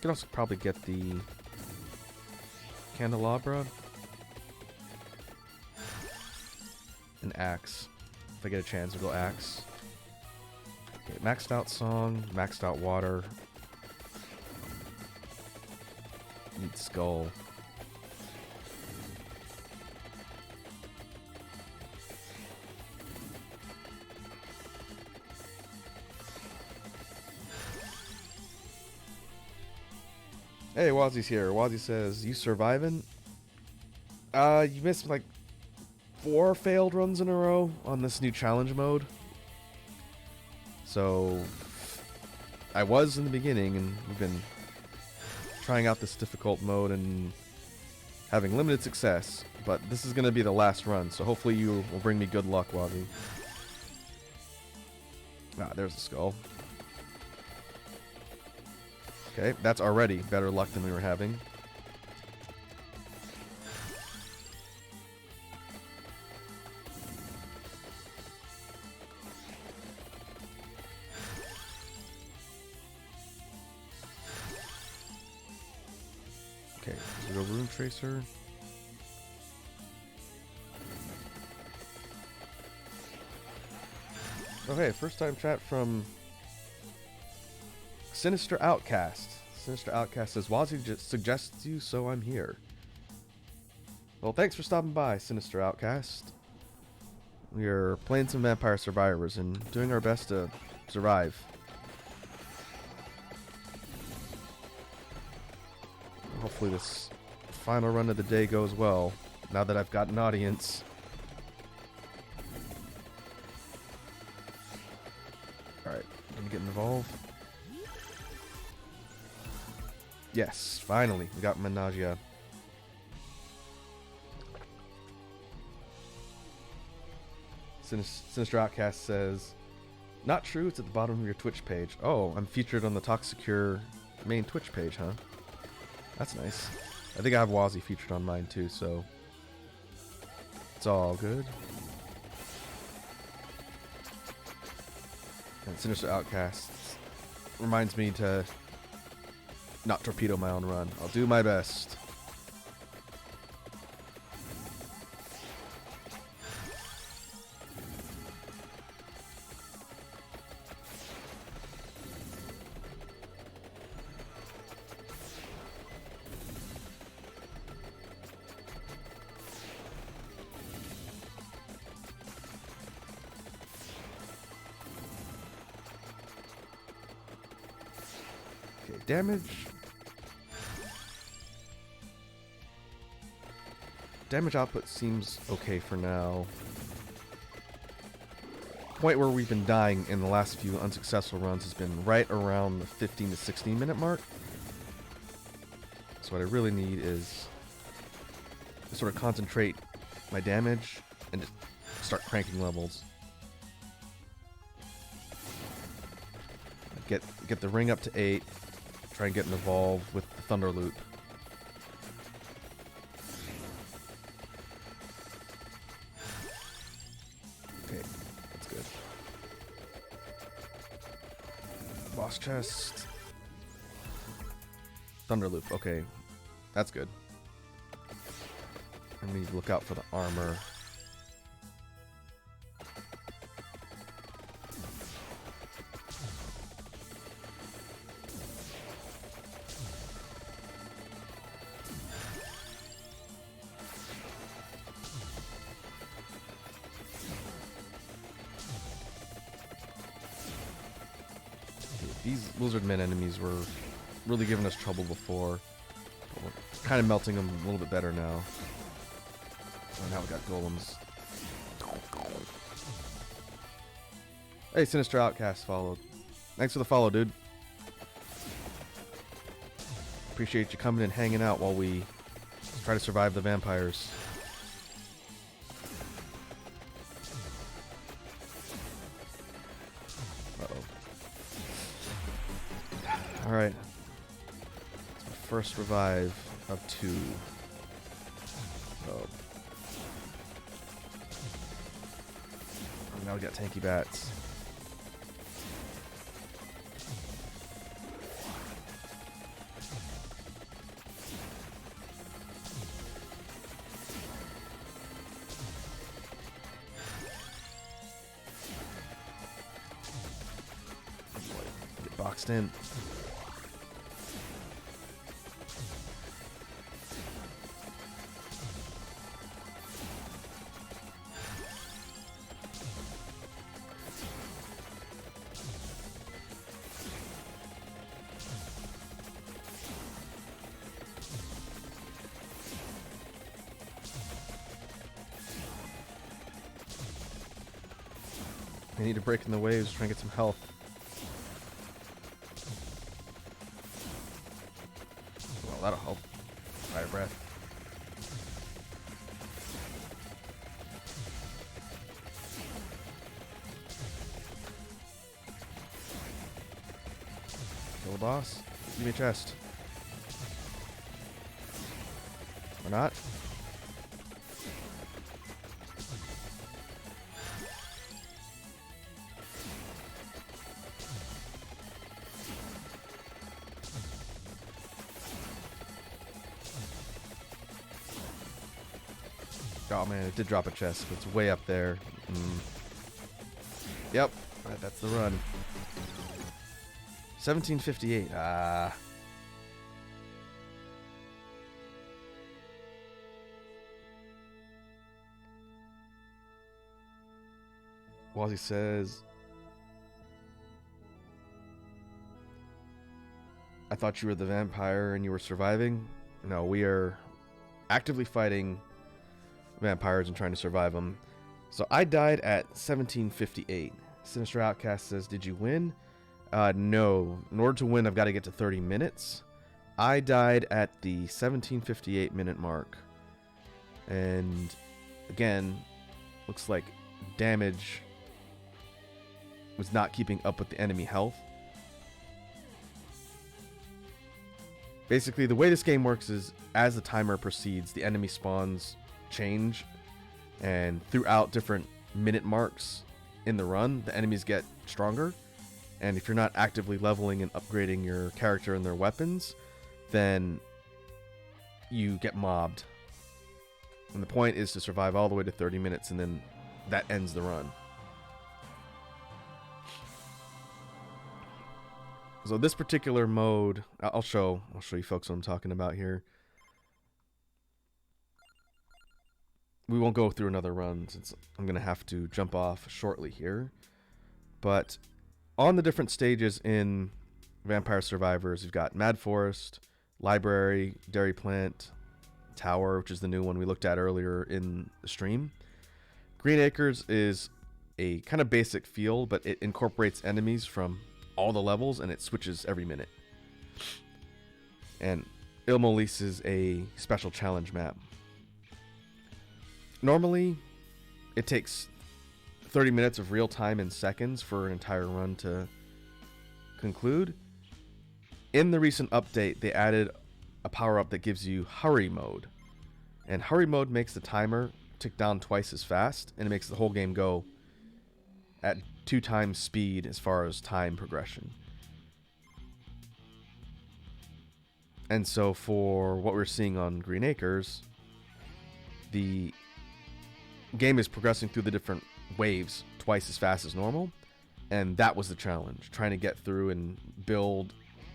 Could also probably get the candelabra. An axe. If I get a chance, I'll go axe. Okay, maxed out song, maxed out water. Need skull. Hey, Wazzy's here. Wazzy says, "You surviving?" You missed like 4 failed runs in a row on this new challenge mode. So, I was in the beginning, and we've been trying out this difficult mode and having limited success. But this is going to be the last run, so hopefully you will bring me good luck, Wazzy. Ah, there's the skull. Okay, that's already better luck than we were having. Okay, zero room tracer. Okay, first time chat from Sinister Outcast. Sinister Outcast says, "Wazzy just suggests you, so I'm here." Well, thanks for stopping by, Sinister Outcast. We are playing some Vampire Survivors and doing our best to survive. Hopefully this final run of the day goes well, now that I've got an audience. Alright, gonna get involved. Yes, finally, we got Menagia. Sinister Outcast says, "Not true, it's at the bottom of your Twitch page." Oh, I'm featured on the Toxicure main Twitch page, huh? That's nice. I think I have Wazzy featured on mine too, so it's all good. And Sinister Outcast reminds me to not torpedo my own run. I'll do my best. Okay, damage. Damage output seems okay for now. Point where we've been dying in the last few unsuccessful runs has been right around the 15 to 16 minute mark. So what I really need is to sort of concentrate my damage and just start cranking levels. Get the ring up to 8. Try and get an evolve with the Thunder Loop. Okay, that's good. Boss chest. Thunder Loop, okay. That's good. And we need to look out for the armor. These Lizardmen enemies were really giving us trouble before. But we're kind of melting them a little bit better now. Oh, now we got golems. Hey, Sinister Outcast followed. Thanks for the follow, dude. Appreciate you coming and hanging out while we try to survive the vampires. Uh-oh. Alright. It's my first revive of 2. Oh. Now we got tanky bats. Get boxed in. I need to break in the waves, try and get some health. Well, that'll help. Fire breath. Kill the boss. Give me a chest. Or not. Oh man, it did drop a chest, but it's way up there. Yep, right, that's the run. 1758. Ah. Wazzy says, I thought you were the vampire and you were surviving. No, we are actively fighting vampires and trying to survive them. So I died at 1758. Sinister Outcast says, did you win? No. In order to win, I've got to get to 30 minutes. I died at the 1758 minute mark. And again, looks like damage was not keeping up with the enemy health. Basically, the way this game works is as the timer proceeds, the enemy spawns change, and throughout different minute marks in the run, the enemies get stronger. And if you're not actively leveling and upgrading your character and their weapons, then you get mobbed. And the point is to survive all the way to 30 minutes, and then that ends the run. So this particular mode, I'll show you folks what I'm talking about here. We won't go through another run since I'm going to have to jump off shortly here. But on the different stages in Vampire Survivors, you've got Mad Forest, Library, Dairy Plant, Tower, which is the new one we looked at earlier in the stream. Green Acres is a kind of basic field, but it incorporates enemies from all the levels, and it switches every minute. And Il Molise is a special challenge map. Normally, it takes 30 minutes of real time in seconds for an entire run to conclude. In the recent update, they added a power-up that gives you Hurry Mode. And Hurry Mode makes the timer tick down twice as fast, and it makes the whole game go at 2 times speed as far as time progression. And so for what we're seeing on Green Acres, the game is progressing through the different waves twice as fast as normal, and that was the challenge, trying to get through and build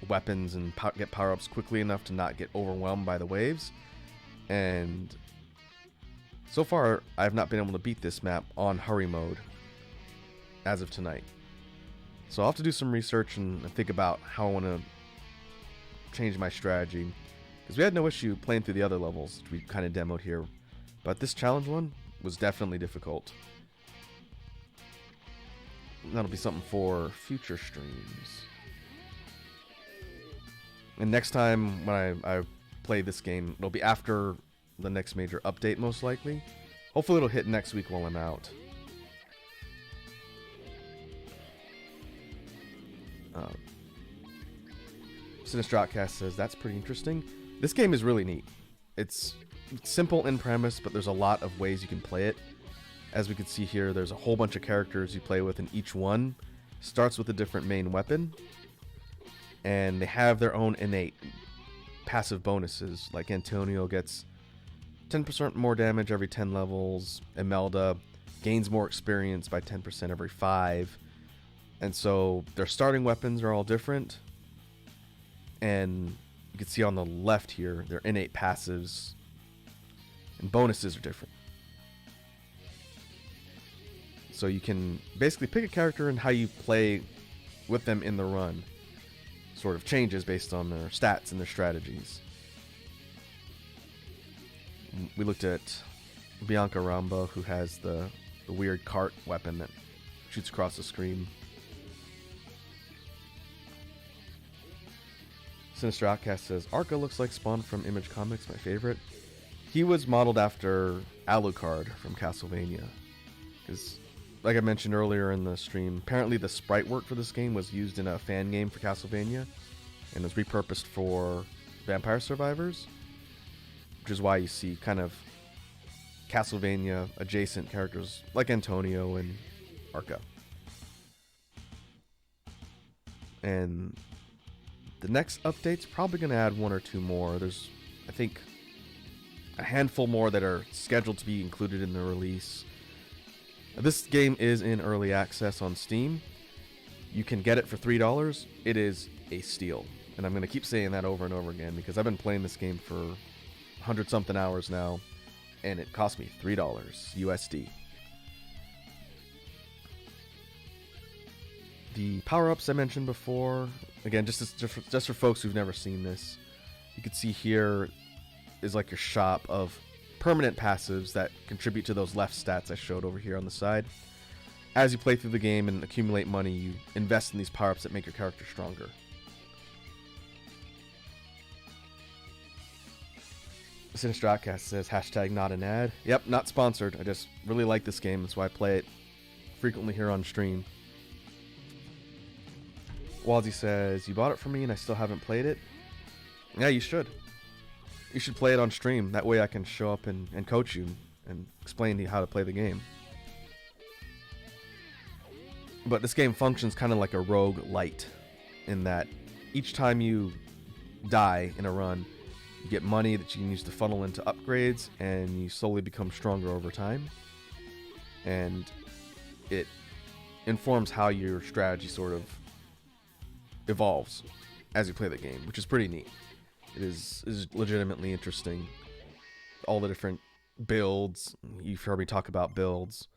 weapons and get power-ups quickly enough to not get overwhelmed by the waves. And so far I have not been able to beat this map on Hurry Mode as of tonight, so I'll have to do some research and think about how I want to change my strategy, because we had no issue playing through the other levels, which we kind of demoed here, But this challenge one was definitely difficult. That'll be something for future streams. And next time when I play this game, it'll be after the next major update, most likely. Hopefully it'll hit next week while I'm out. Sinistratcast says, that's pretty interesting. This game is really neat. It's simple in premise, but there's a lot of ways you can play it. As we can see here, there's a whole bunch of characters you play with, and each one starts with a different main weapon. And they have their own innate passive bonuses. Like Antonio gets 10% more damage every 10 levels. Imelda gains more experience by 10% every 5. And so their starting weapons are all different. And you can see on the left here, their innate passives and bonuses are different. So you can basically pick a character, and how you play with them in the run sort of changes based on their stats and their strategies. We looked at Bianca Rambo, who has the weird cart weapon that shoots across the screen. Sinister Outcast says, Arca looks like Spawn from Image Comics, my favorite. He was modeled after Alucard from Castlevania. Because, like I mentioned earlier in the stream, apparently the sprite work for this game was used in a fan game for Castlevania and was repurposed for Vampire Survivors, which is why you see kind of Castlevania adjacent characters like Antonio and Arca. And the next update's probably going to add 1 or 2 more. There's, I think, a handful more that are scheduled to be included in the release. This game is in early access on Steam. You can get it for $3. It is a steal. And I'm going to keep saying that over and over again because I've been playing this game for 100-something hours now, and it cost me $3 USD. The power-ups I mentioned before, again, just for folks who've never seen this, you can see here is like your shop of permanent passives that contribute to those left stats I showed over here on the side. As you play through the game and accumulate money, you invest in these power-ups that make your character stronger. Sinister Outcast says, hashtag not an ad. Yep, not sponsored. I just really like this game. That's why I play it frequently here on stream. Walsey says, you bought it for me and I still haven't played it? Yeah, you should. You should play it on stream. That way I can show up and coach you and explain to you how to play the game. But this game functions kind of like a rogue light in that each time you die in a run, you get money that you can use to funnel into upgrades, and you slowly become stronger over time. And it informs how your strategy sort of evolves as you play the game, which is pretty neat. It is legitimately interesting. All the different builds. You've heard me talk about builds.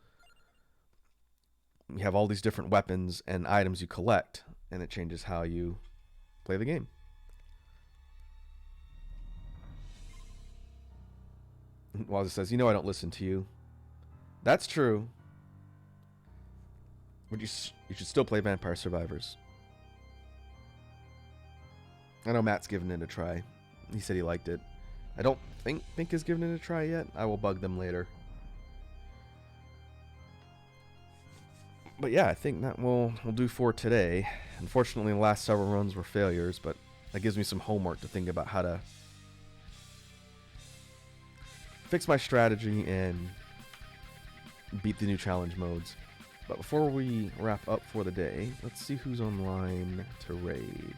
You have all these different weapons and items you collect, and it changes how you play the game. Wazza says, you know I don't listen to you. That's true. But you should still play Vampire Survivors. I know Matt's given it a try. He said he liked it. I don't think Pink has given it a try yet. I will bug them later. But yeah, I think that will do for today. Unfortunately, the last several runs were failures, but that gives me some homework to think about how to fix my strategy and beat the new challenge modes. But before we wrap up for the day, let's see who's online to raid.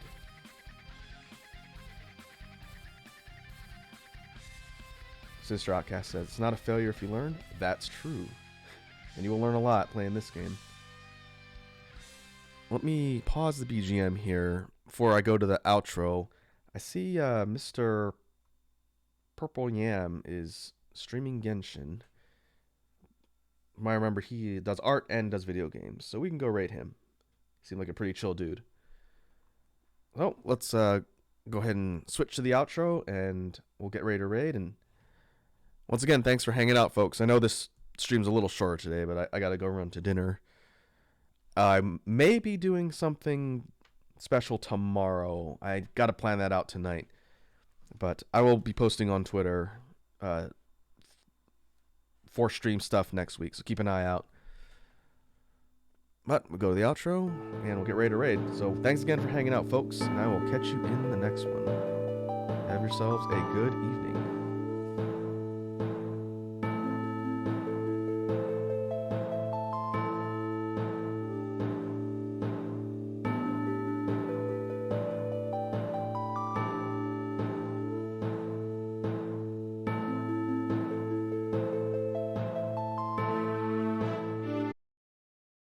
Sister Outcast says, it's not a failure if you learn. That's true. And you will learn a lot playing this game. Let me pause the BGM here before I go to the outro. I see Mr. Purple Yam is streaming Genshin. I remember he does art and does video games, so we can go raid him. Seemed like a pretty chill dude. So let's go ahead and switch to the outro, and we'll get ready to raid. And Once again, thanks for hanging out, folks. I know this stream's a little shorter today, but I got to go run to dinner. I may be doing something special tomorrow. I got to plan that out tonight. But I will be posting on Twitter for stream stuff next week, so keep an eye out. But we'll go to the outro, and we'll get ready to raid. So thanks again for hanging out, folks, and I will catch you in the next one. Have yourselves a good evening.